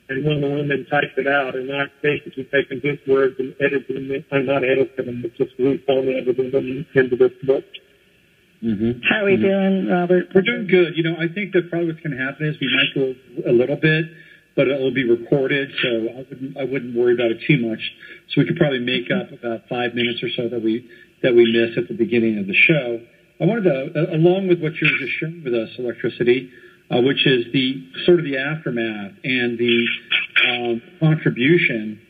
[SPEAKER 6] and one of the women typed it out, and I've basically taken his words and edited them. I'm not editing them, but just reformatted them into this book.
[SPEAKER 5] Mm-hmm.
[SPEAKER 2] How are we doing, Robert?
[SPEAKER 5] We're doing good. I think that probably what's going to happen is we might go a little bit, but it'll be recorded, so I wouldn't worry about it too much. So we could probably make up about 5 minutes or so that we missed at the beginning of the show. I wanted to, along with what you were just sharing with us, Electricity, which is the sort of the aftermath and the contribution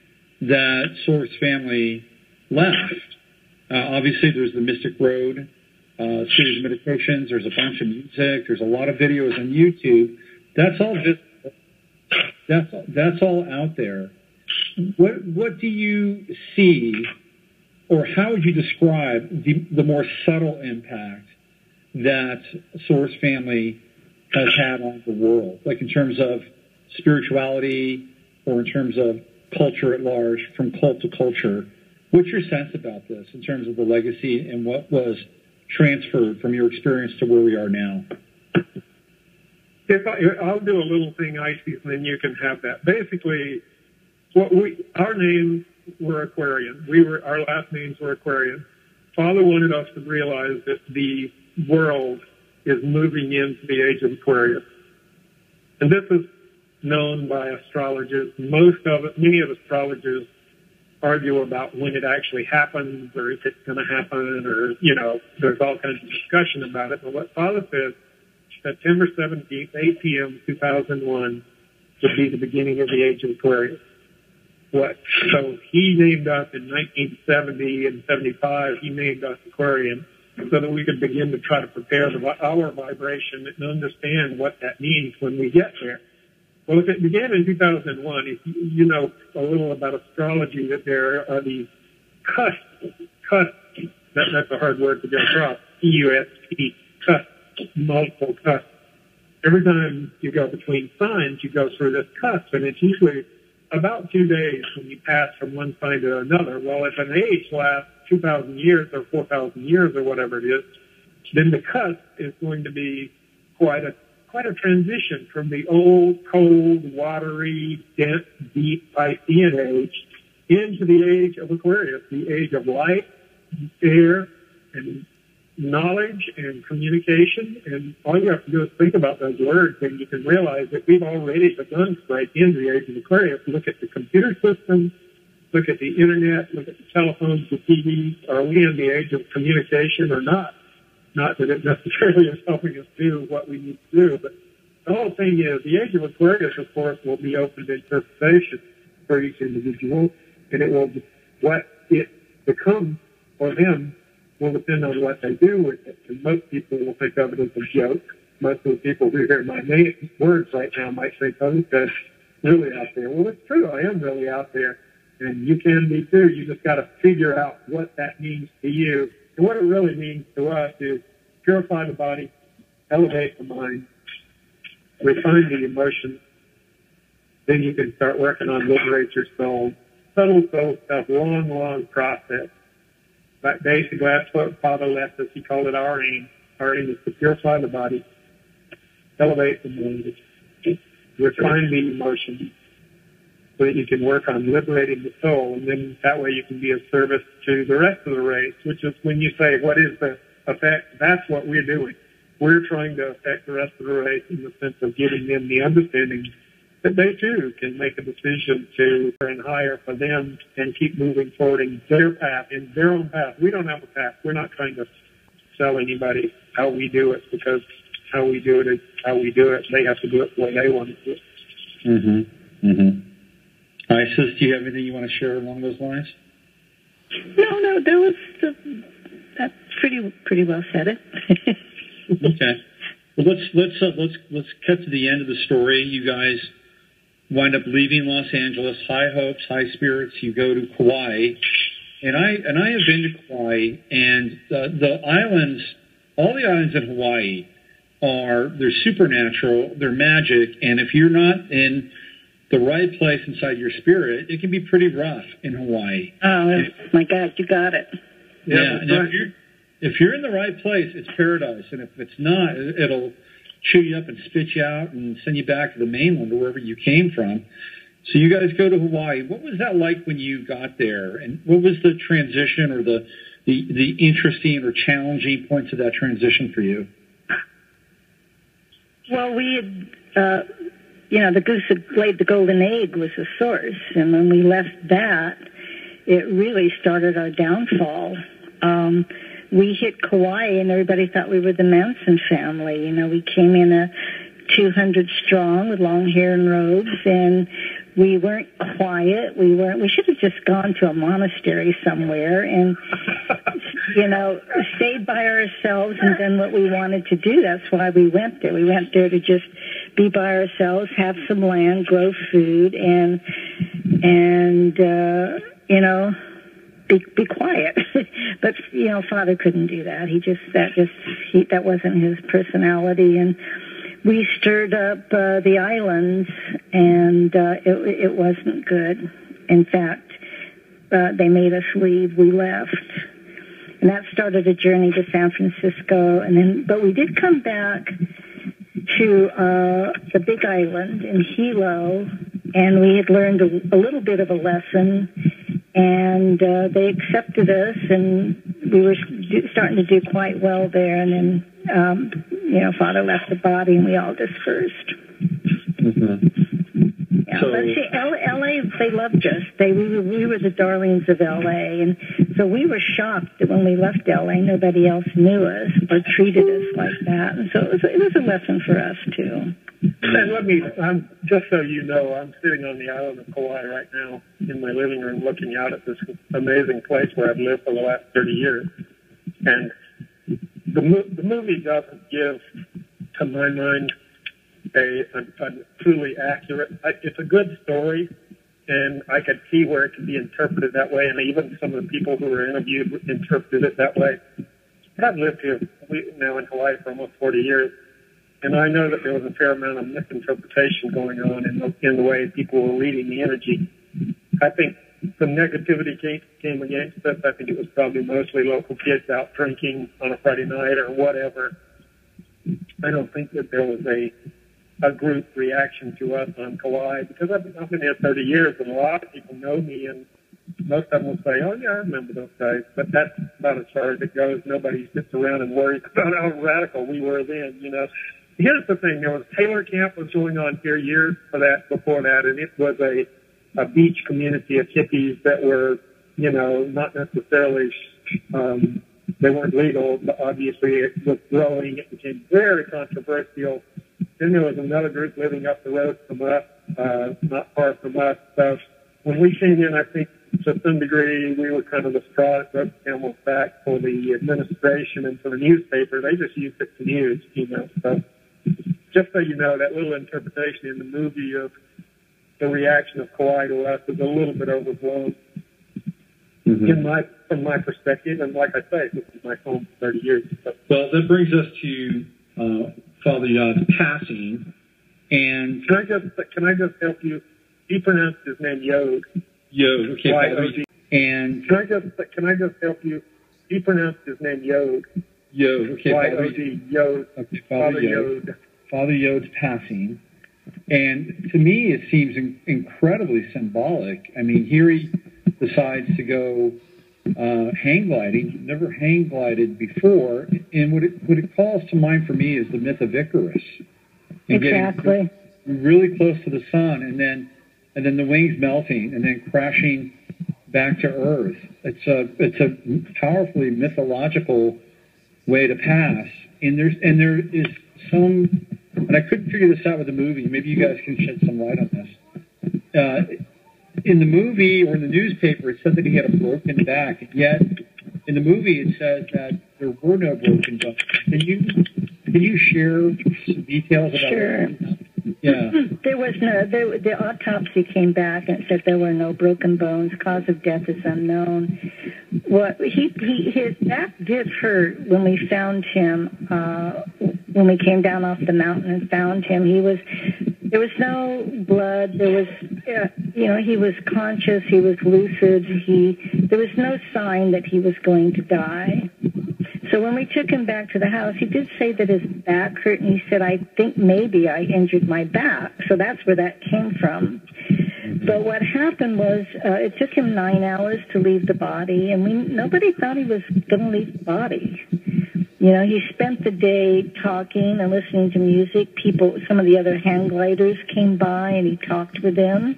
[SPEAKER 5] that Source Family left. Obviously, there's the Mystic Road series of meditations. There's a bunch of music. There's a lot of videos on YouTube. That's all out there. What do you see, or how would you describe the more subtle impact that Source Family has had on the world, like in terms of spirituality or in terms of culture at large, from cult to culture? What's your sense about this in terms of the legacy and what was transferred from your experience to where we are now?
[SPEAKER 6] I'll do a little thing, Icy, and then you can have that. Basically, our names were Aquarian. Our last names were Aquarian. Father wanted us to realize that the world is moving into the age of Aquarius. And this is known by astrologers. Many of astrologers argue about when it actually happens or if it's going to happen or, there's all kinds of discussion about it. But what Father says, September 17th, 8 p.m., 2001, would be the beginning of the age of Aquarius. So he named us in 1970 and 75, he named us Aquarian. so that we could begin to try to prepare our vibration and understand what that means when we get there. Well, if it began in 2001, if you know a little about astrology, that there are these cusps, that's a hard word to get across, C-U-S-P, cusps, multiple cusps. Every time you go between signs, you go through this cusp, and it's usually about 2 days when you pass from one sign to another. Well, if an age lasts 2,000 years or 4,000 years or whatever it is, then the cusp is going to be quite a transition from the old, cold, watery, dense, deep Piscean age into the age of Aquarius, the age of light, air, and knowledge and communication. And all you have to do is think about those words, and you can realize that we've already begun to break into the age of Aquarius. Look at the computer systems, look at the internet, look at the telephones, the TVs. Are we in the age of communication or not? Not that it necessarily is helping us do what we need to do, but the whole thing is the age of Aquarius, of course, will be open to interpretation for each individual, and it will, what it becomes for them will depend on what they do with it. And most people will think of it as a joke. Most of the people who hear my words right now might think, oh, this guy's really out there. Well, it's true. I am really out there. And you can be too. You just got to figure out what that means to you. And what it really means to us is purify the body, elevate the mind, refine the emotions. Then you can start working on liberate your soul. Subtle soul stuff, long process. But basically, that's what Father left us. He called it our aim. Our aim is to purify the body, elevate the mind, refine the emotions, so that you can work on liberating the soul. And then that way you can be of service to the rest of the race, which is when you say, what is the effect? That's what we're doing. We're trying to affect the rest of the race in the sense of giving them the understanding that they too can make a decision to and higher for them and keep moving forward in their path, in their own path. We don't have a path. We're not trying to sell anybody how we do it, because how we do it is how we do it. They have to do it the way they want to do it.
[SPEAKER 5] Isis, do you have anything you want to share along those lines?
[SPEAKER 2] No, that's pretty well said it.
[SPEAKER 5] Okay. Well, let's cut to the end of the story. You guys wind up leaving Los Angeles, high hopes, high spirits. You go to Kauai, and I have been to Kauai, and the islands, all the islands in Hawaii they're supernatural, they're magic, and if you're not in the right place inside your spirit, it can be pretty rough in Hawaii.
[SPEAKER 2] Oh my God, you got it.
[SPEAKER 5] Yeah, if you're in the right place, it's paradise, and if it's not, it'll chew you up and spit you out and send you back to the mainland or wherever you came from. So you guys go to Hawaii. What was that like when you got there, and what was the transition or the interesting or challenging points of that transition for you?
[SPEAKER 2] Well, we had, the goose that laid the golden egg was the source, and when we left that, it really started our downfall. We hit Kauai, and everybody thought we were the Manson family. You know, we came in 200 strong with long hair and robes, and we weren't quiet. We should have just gone to a monastery somewhere and, stayed by ourselves and done what we wanted to do. That's why we went there. We went there to just be by ourselves, have some land, grow food, and be quiet. But, Father couldn't do that. That wasn't his personality. And we stirred up the islands, and it wasn't good. In fact, they made us leave. We left. And that started a journey to San Francisco. But we did come back to the Big Island in Hilo, and we had learned a little bit of a lesson. And they accepted us, and we were starting to do quite well there. And then, Father left the body, and we all dispersed. Yeah,
[SPEAKER 5] So,
[SPEAKER 2] but see, L.A., they loved us. We were the darlings of L.A., and so we were shocked that when we left L.A., nobody else knew us or treated us like that. And so it was a lesson for us, too.
[SPEAKER 6] And just so you know, I'm sitting on the island of Kauai right now in my living room looking out at this amazing place where I've lived for the last 30 years. And the movie doesn't give, to my mind, a truly accurate. It's a good story, and I could see where it could be interpreted that way, and even some of the people who were interviewed interpreted it that way. But I've lived here now in Hawaii for almost 40 years, and I know that there was a fair amount of misinterpretation going on in the way people were reading the energy. I think some negativity came against us. I think it was probably mostly local kids out drinking on a Friday night or whatever. I don't think that there was a group reaction to us on Kauai, because I've been here 30 years, and a lot of people know me, and most of them will say, oh, yeah, I remember those guys. But that's about as far as it goes. Nobody sits around and worries about how radical we were then, you know. Here's the thing. There was Taylor Camp was going on here years before that, and it was a beach community of hippies that were, you know, not necessarily, they weren't legal, but obviously it was growing. It became very controversial. Then there was another group living up the road from us, not far from us. So when we came in, I think to some degree we were kind of the straw that broke the camel's back for the administration and for the newspaper. They just used it to news, you know. So just so you know, that little interpretation in the movie of the reaction of Kauai to us is a little bit overblown from my perspective. And like I say, this is my home for 30 years. So.
[SPEAKER 5] Well, that brings us to Father Yod's passing. And
[SPEAKER 6] can I just help you? He pronounced his name Yod.
[SPEAKER 5] Yod, okay.
[SPEAKER 6] Y-O-D.
[SPEAKER 5] And
[SPEAKER 6] can I just help you? He pronounced his name Yod.
[SPEAKER 5] Yod, okay.
[SPEAKER 6] Y-O-D, Yod.
[SPEAKER 5] Okay, Father Yod. Father Yod's passing. And to me, it seems incredibly symbolic. I mean, here he decides to go hang gliding. He'd never hang glided before. And what it calls to mind for me is the myth of Icarus. And
[SPEAKER 2] exactly.
[SPEAKER 5] Getting really close to the sun, and then the wings melting, and then crashing back to Earth. It's a powerfully mythological way to pass. And there is some, and I couldn't figure this out with the movie. Maybe you guys can shed some light on this. In the movie or in the newspaper, it said that he had a broken back, and yet in the movie it says that there were no broken bones. Can you share some details about
[SPEAKER 2] Sure.
[SPEAKER 5] that? Yeah.
[SPEAKER 2] There was no. The autopsy came back and it said there were no broken bones. Cause of death is unknown. What his back did hurt when we found him. When we came down off the mountain and found him, there was no blood. There was, he was conscious. He was lucid. There was no sign that he was going to die. So when we took him back to the house, he did say that his back hurt, and he said, I think maybe I injured my back. So that's where that came from. But what happened was it took him 9 hours to leave the body, and nobody thought he was going to leave the body. You know, he spent the day talking and listening to music. Some of the other hang gliders came by, and he talked with them.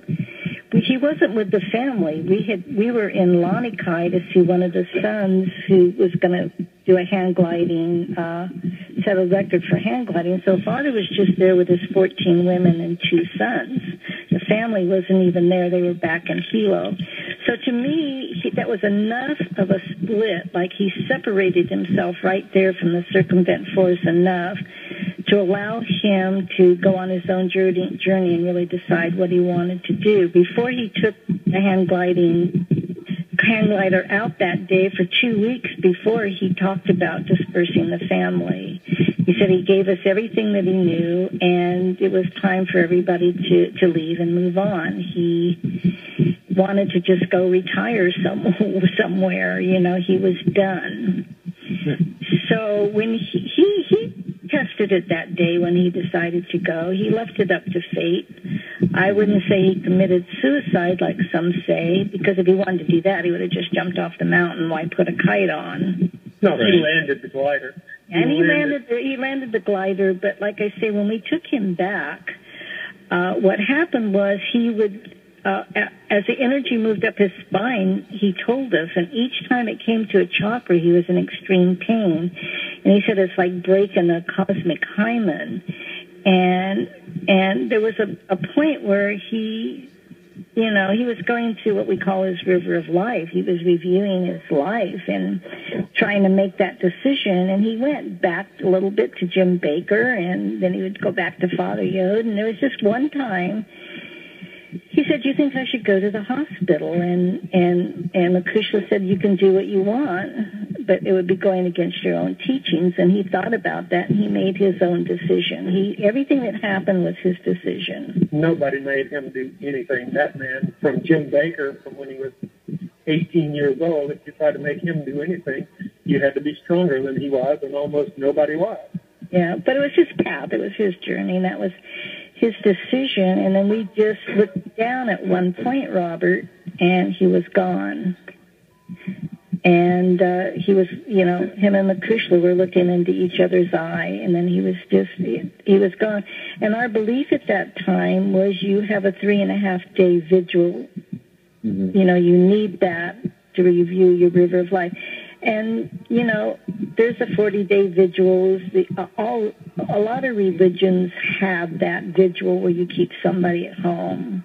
[SPEAKER 2] He wasn't with the family. We were in Lanikai to see one of the sons who was going to do a hang gliding, set a record for hang gliding. So Father was just there with his 14 women and 2 sons. The family wasn't even there. They were back in Hilo. So to me, that was enough of a split. Like he separated himself right there from the circumvent force enough to allow him to go on his own journey and really decide what he wanted to do. Before he took the hang glider out that day, for 2 weeks before, he talked about dispersing the family. He said he gave us everything that he knew, and it was time for everybody to leave and move on. He wanted to just go retire somewhere. You know, he was done. So when he tested it that day when he decided to go, he left it up to fate. I wouldn't say he committed suicide like some say, because if he wanted to do that, he would have just jumped off the mountain. Why put a kite on?
[SPEAKER 6] No, he landed the glider.
[SPEAKER 2] And he landed the glider, but like I say, when we took him back, what happened was he would, as the energy moved up his spine, he told us, and each time it came to a chakra, he was in extreme pain. And he said it's like breaking a cosmic hymen. And there was a point where he he was going through what we call his river of life. He was reviewing his life and trying to make that decision. And he went back a little bit to Jim Baker, and then he would go back to Father Yod. And there was just one time he said, "Do you think I should go to the hospital?" And Makushla said, "You can do what you want, but it would be going against your own teachings." And he thought about that, and he made his own decision. Everything that happened was his decision.
[SPEAKER 6] Nobody made him do anything. That man, from Jim Baker, from when he was 18 years old, if you tried to make him do anything, you had to be stronger than he was, and almost nobody was.
[SPEAKER 2] Yeah, but it was his path. It was his journey, and that was his decision. And then we just looked down at one point, Robert, and he was gone. And he was, him and Makushla were looking into each other's eye, and then he was gone. And our belief at that time was you have a 3.5-day vigil. Mm-hmm. You need that to review your river of life. And, there's a 40-day vigils. A lot of religions have that vigil where you keep somebody at home.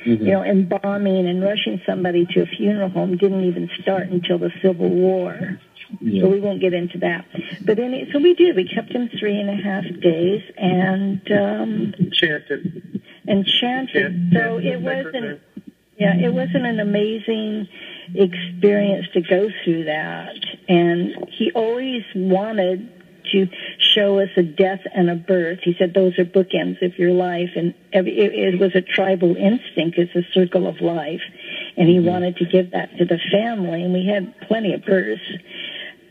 [SPEAKER 2] Mm-hmm. Embalming and rushing somebody to a funeral home didn't even start until the Civil War. Yeah. So we won't get into that. But so we did. We kept him 3.5 days and
[SPEAKER 6] chanted.
[SPEAKER 2] So it wasn't. Yeah, it wasn't an amazing experience to go through that. And he always wanted to show us a death and a birth. He said those are bookends of your life, and it was a tribal instinct. It's a circle of life, and he wanted to give that to the family, and we had plenty of births.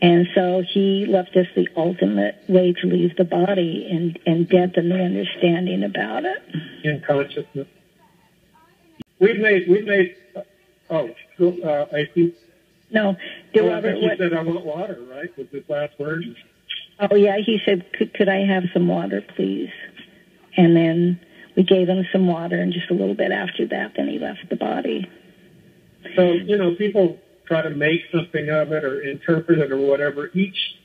[SPEAKER 2] And so he left us the ultimate way to leave the body, and death and the understanding about it.
[SPEAKER 6] In consciousness. We've made. I think.
[SPEAKER 2] No, Robert.
[SPEAKER 6] He said, "I want water." Right? Was his last word?
[SPEAKER 2] Oh yeah, he said, "Could I have some water, please?" And then we gave him some water, and just a little bit after that, then he left the body.
[SPEAKER 6] So people try to make something of it or interpret it or whatever. Each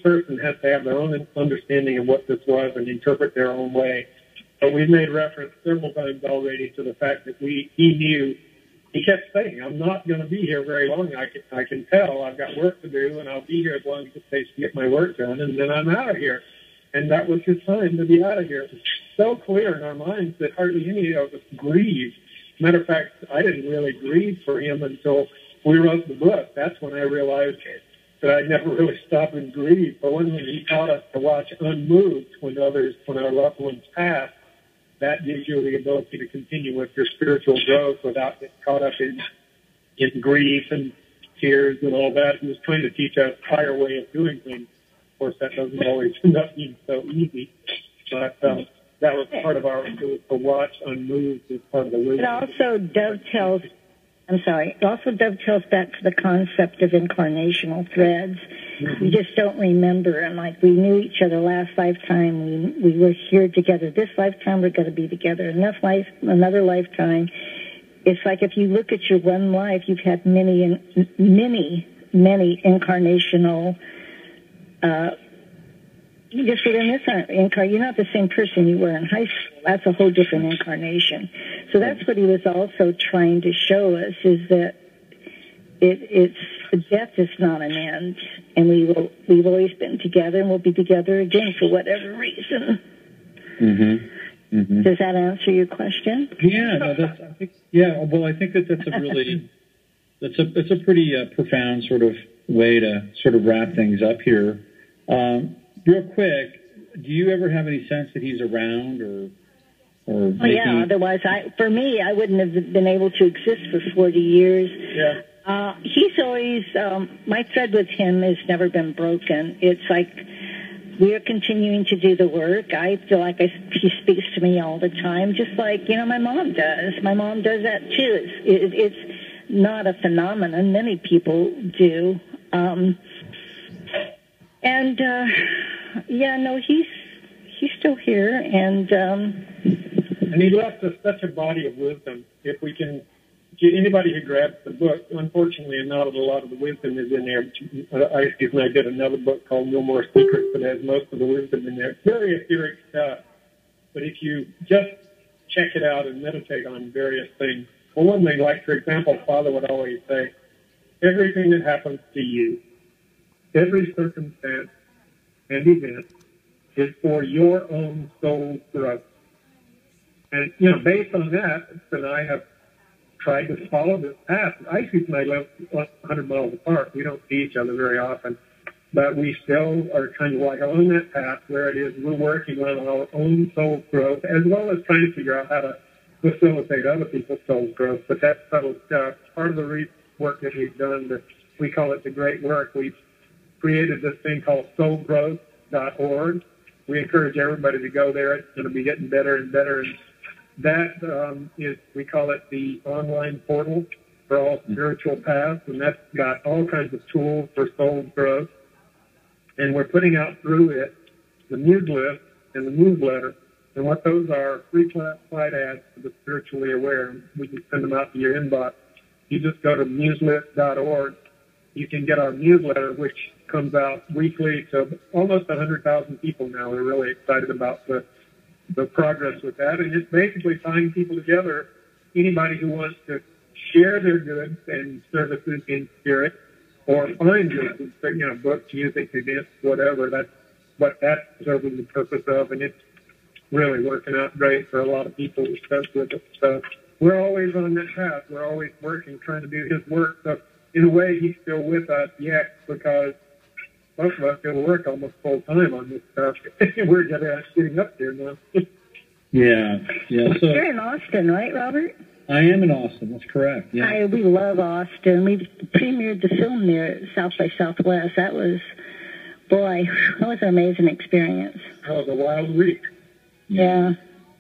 [SPEAKER 6] person has to have their own understanding of what this was and interpret their own way. But we've made reference several times already to the fact that he knew. He kept saying, "I'm not going to be here very long. I can tell. I've got work to do, and I'll be here as long as it takes to get my work done, and then I'm out of here." And that was his time to be out of here. It was so clear in our minds that hardly any of us grieved. Matter of fact, I didn't really grieve for him until we wrote the book. That's when I realized that I never really stopped and grieved. But when he taught us to watch unmoved when our loved ones pass, that gives you the ability to continue with your spiritual growth without getting caught up in grief and tears and all that. He was trying to teach us a higher way of doing things. Of course, that doesn't always end up being so easy. But that was part of to watch unmoved as part of the wisdom.
[SPEAKER 2] It also dovetails back to the concept of incarnational threads. Mm-hmm. We just don't remember. And like we knew each other last lifetime, we were here together. This lifetime we're going to be together. Another lifetime. It's like if you look at your one life, you've had many incarnational. Just within this incarnation, you're not the same person you were in high school. That's a whole different incarnation. So that's what he was also trying to show us, is that it's death is not an end, and we've always been together, and we'll be together again for whatever reason. Mm-hmm. Mm-hmm. Does that answer your question?
[SPEAKER 5] Yeah, no, I think that's a really that's a pretty profound sort of way to sort of wrap things up here. Real quick, do you ever have any sense that he's around or maybe...
[SPEAKER 2] yeah, otherwise I wouldn't have been able to exist for 40 years.
[SPEAKER 6] Yeah.
[SPEAKER 2] He's always, my thread with him has never been broken. It's like we are continuing to do the work. I feel like he speaks to me all the time, just like, my mom does. My mom does that too. It's not a phenomenon. Many people do. He's still here, and
[SPEAKER 6] he left us such a body of wisdom. If we can get anybody who grabs the book, unfortunately, not a lot of the wisdom is in there. I did another book called No More Secrets that has most of the wisdom in there. It's very etheric stuff, but if you just check it out and meditate on various things, only, like, for example, Father would always say, everything that happens to you, every circumstance and event is for your own soul's growth. And, based on that, then I have tried to follow this path. Isis and I live 100 miles apart. We don't see each other very often. But we still are kind of like on that path where it is we're working on our own soul growth as well as trying to figure out how to facilitate other people's soul growth. But that's part of the work that we've done. We call it the great work. We've created this thing called soulgrowth.org. We encourage everybody to go there. It's going to be getting better and better. And that we call it the online portal for all spiritual paths. And that's got all kinds of tools for soul growth. And we're putting out through it the news list and the newsletter. And what those are, free classified ads for the spiritually aware. We can send them out to your inbox. You just go to newslist.org. You can get our newsletter, which comes out weekly to almost 100,000 people now. We're really excited about the progress with that. And it's basically tying people together, anybody who wants to share their goods and services in spirit, or find goods, books, music, events, whatever. That's what that's serving the purpose of, and it's really working out great for a lot of people who stuck with it. So we're always on that path. We're always working, trying to do his work. So in a way, he's still with us, yes, because most of us go to work almost full time on this stuff. We're getting up there now.
[SPEAKER 5] Yeah. So
[SPEAKER 2] you're in Austin, right, Robert?
[SPEAKER 5] I am in Austin. That's correct. Yeah.
[SPEAKER 2] We love Austin. We premiered the film there at South by Southwest. That was an amazing experience.
[SPEAKER 6] That was a wild week.
[SPEAKER 2] Yeah.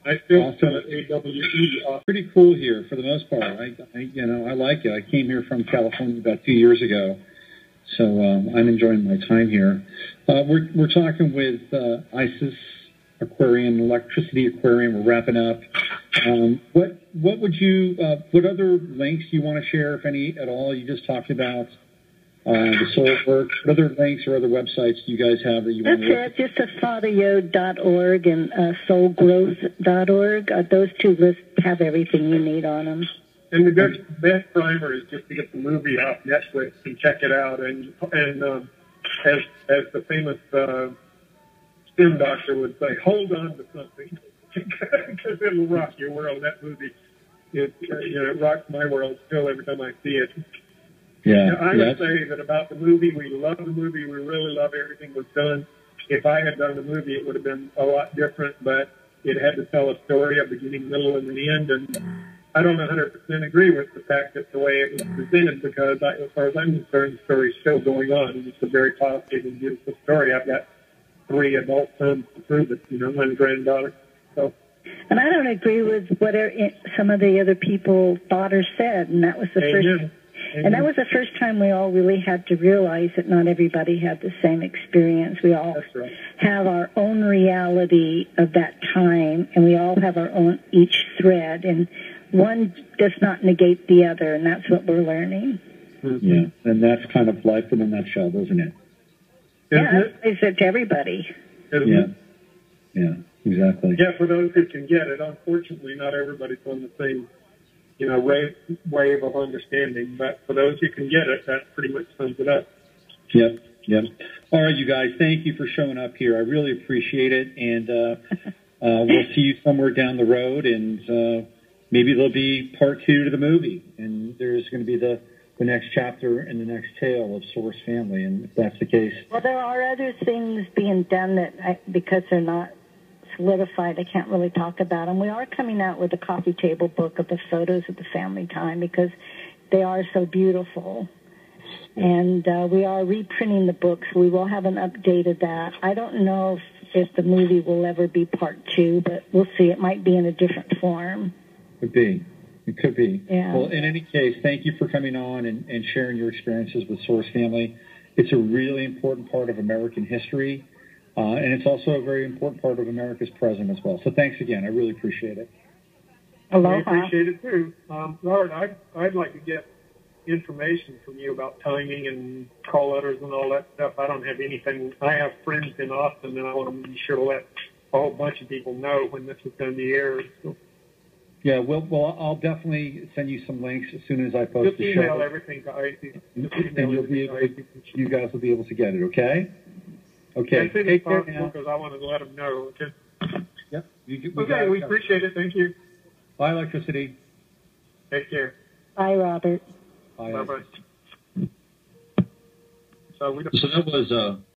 [SPEAKER 6] I still sell at AWE.
[SPEAKER 5] Pretty cool here for the most part. I like it. I came here from California about 2 years ago, so I'm enjoying my time here. We're talking with Isis Aquarian, Electricity Aquarian. We're wrapping up. What would you? What other links do you want to share, if any at all? You just talked about the soul work. What other links or other websites do you guys have that you want to?
[SPEAKER 2] That's it. Just fatheryo.org and soulgrowth.org. Those two lists have everything you need on them.
[SPEAKER 6] And the best primer is just to get the movie off Netflix and check it out. And as the famous STEM doctor would say, hold on to something. Because it'll rock your world. That movie, it rocks my world still every time I see it.
[SPEAKER 5] Yeah.
[SPEAKER 6] I would say that about the movie, we love the movie. We really love everything was done. If I had done the movie, it would have been a lot different, but it had to tell a story, a beginning, middle, and the end. And I don't 100% agree with the fact that the way it was presented, because as far as I'm concerned, the story's still going on. And it's a very positive and beautiful story. I've got 3 adult sons to prove it, my granddaughter. So.
[SPEAKER 2] And I don't agree with what some of the other people thought or said, and that was the first.
[SPEAKER 6] Amen.
[SPEAKER 2] And that was the first time we all really had to realize that not everybody had the same experience. We all have our own reality of that time, and we all have our own each thread, and one does not negate the other, and that's what we're learning.
[SPEAKER 6] Mm-hmm.
[SPEAKER 5] Yeah, and that's kind of life in a nutshell, isn't it?
[SPEAKER 2] Yeah, it's to everybody.
[SPEAKER 5] Yeah, exactly.
[SPEAKER 6] Yeah, for those who can get it. Unfortunately, not everybody's on the same wave of understanding, but for those who can get it, that pretty much sums it up.
[SPEAKER 5] Yep. All right, you guys, thank you for showing up here. I really appreciate it, and we'll see you somewhere down the road, and maybe there'll be part 2 to the movie, and there's going to be the next chapter and the next tale of Source Family, and if that's the case.
[SPEAKER 2] Well, there are other things being done that, because they're not solidified, I can't really talk about them. We are coming out with a coffee table book of the photos of the family time, because they are so beautiful. And we are reprinting the books. We will have an update of that. I don't know if the movie will ever be part 2, but we'll see. It might be in a different form.
[SPEAKER 5] It could be.
[SPEAKER 2] Yeah.
[SPEAKER 5] Well, in any case, thank you for coming on and sharing your experiences with Source Family. It's a really important part of American history. And it's also a very important part of America's present as well. So thanks again. I really appreciate it.
[SPEAKER 2] Aloha.
[SPEAKER 6] I appreciate it, too. Robert, I'd like to get information from you about timing and call letters and all that stuff. I don't have anything. I have friends in Austin, and I want to be sure to let a whole bunch of people know when this is going to be aired. So.
[SPEAKER 5] Yeah, well, I'll definitely send you some links as soon as I post the show.
[SPEAKER 6] Just email everything to Icy.
[SPEAKER 5] And you guys will be able to get it, okay? Okay.
[SPEAKER 6] As soon as possible, because I want to let them know. Okay.
[SPEAKER 5] Yep.
[SPEAKER 6] We appreciate it. Thank you.
[SPEAKER 5] Bye, Electricity.
[SPEAKER 6] Take care.
[SPEAKER 2] Bye, Robert.
[SPEAKER 5] Bye.
[SPEAKER 6] Bye-bye. So
[SPEAKER 7] that was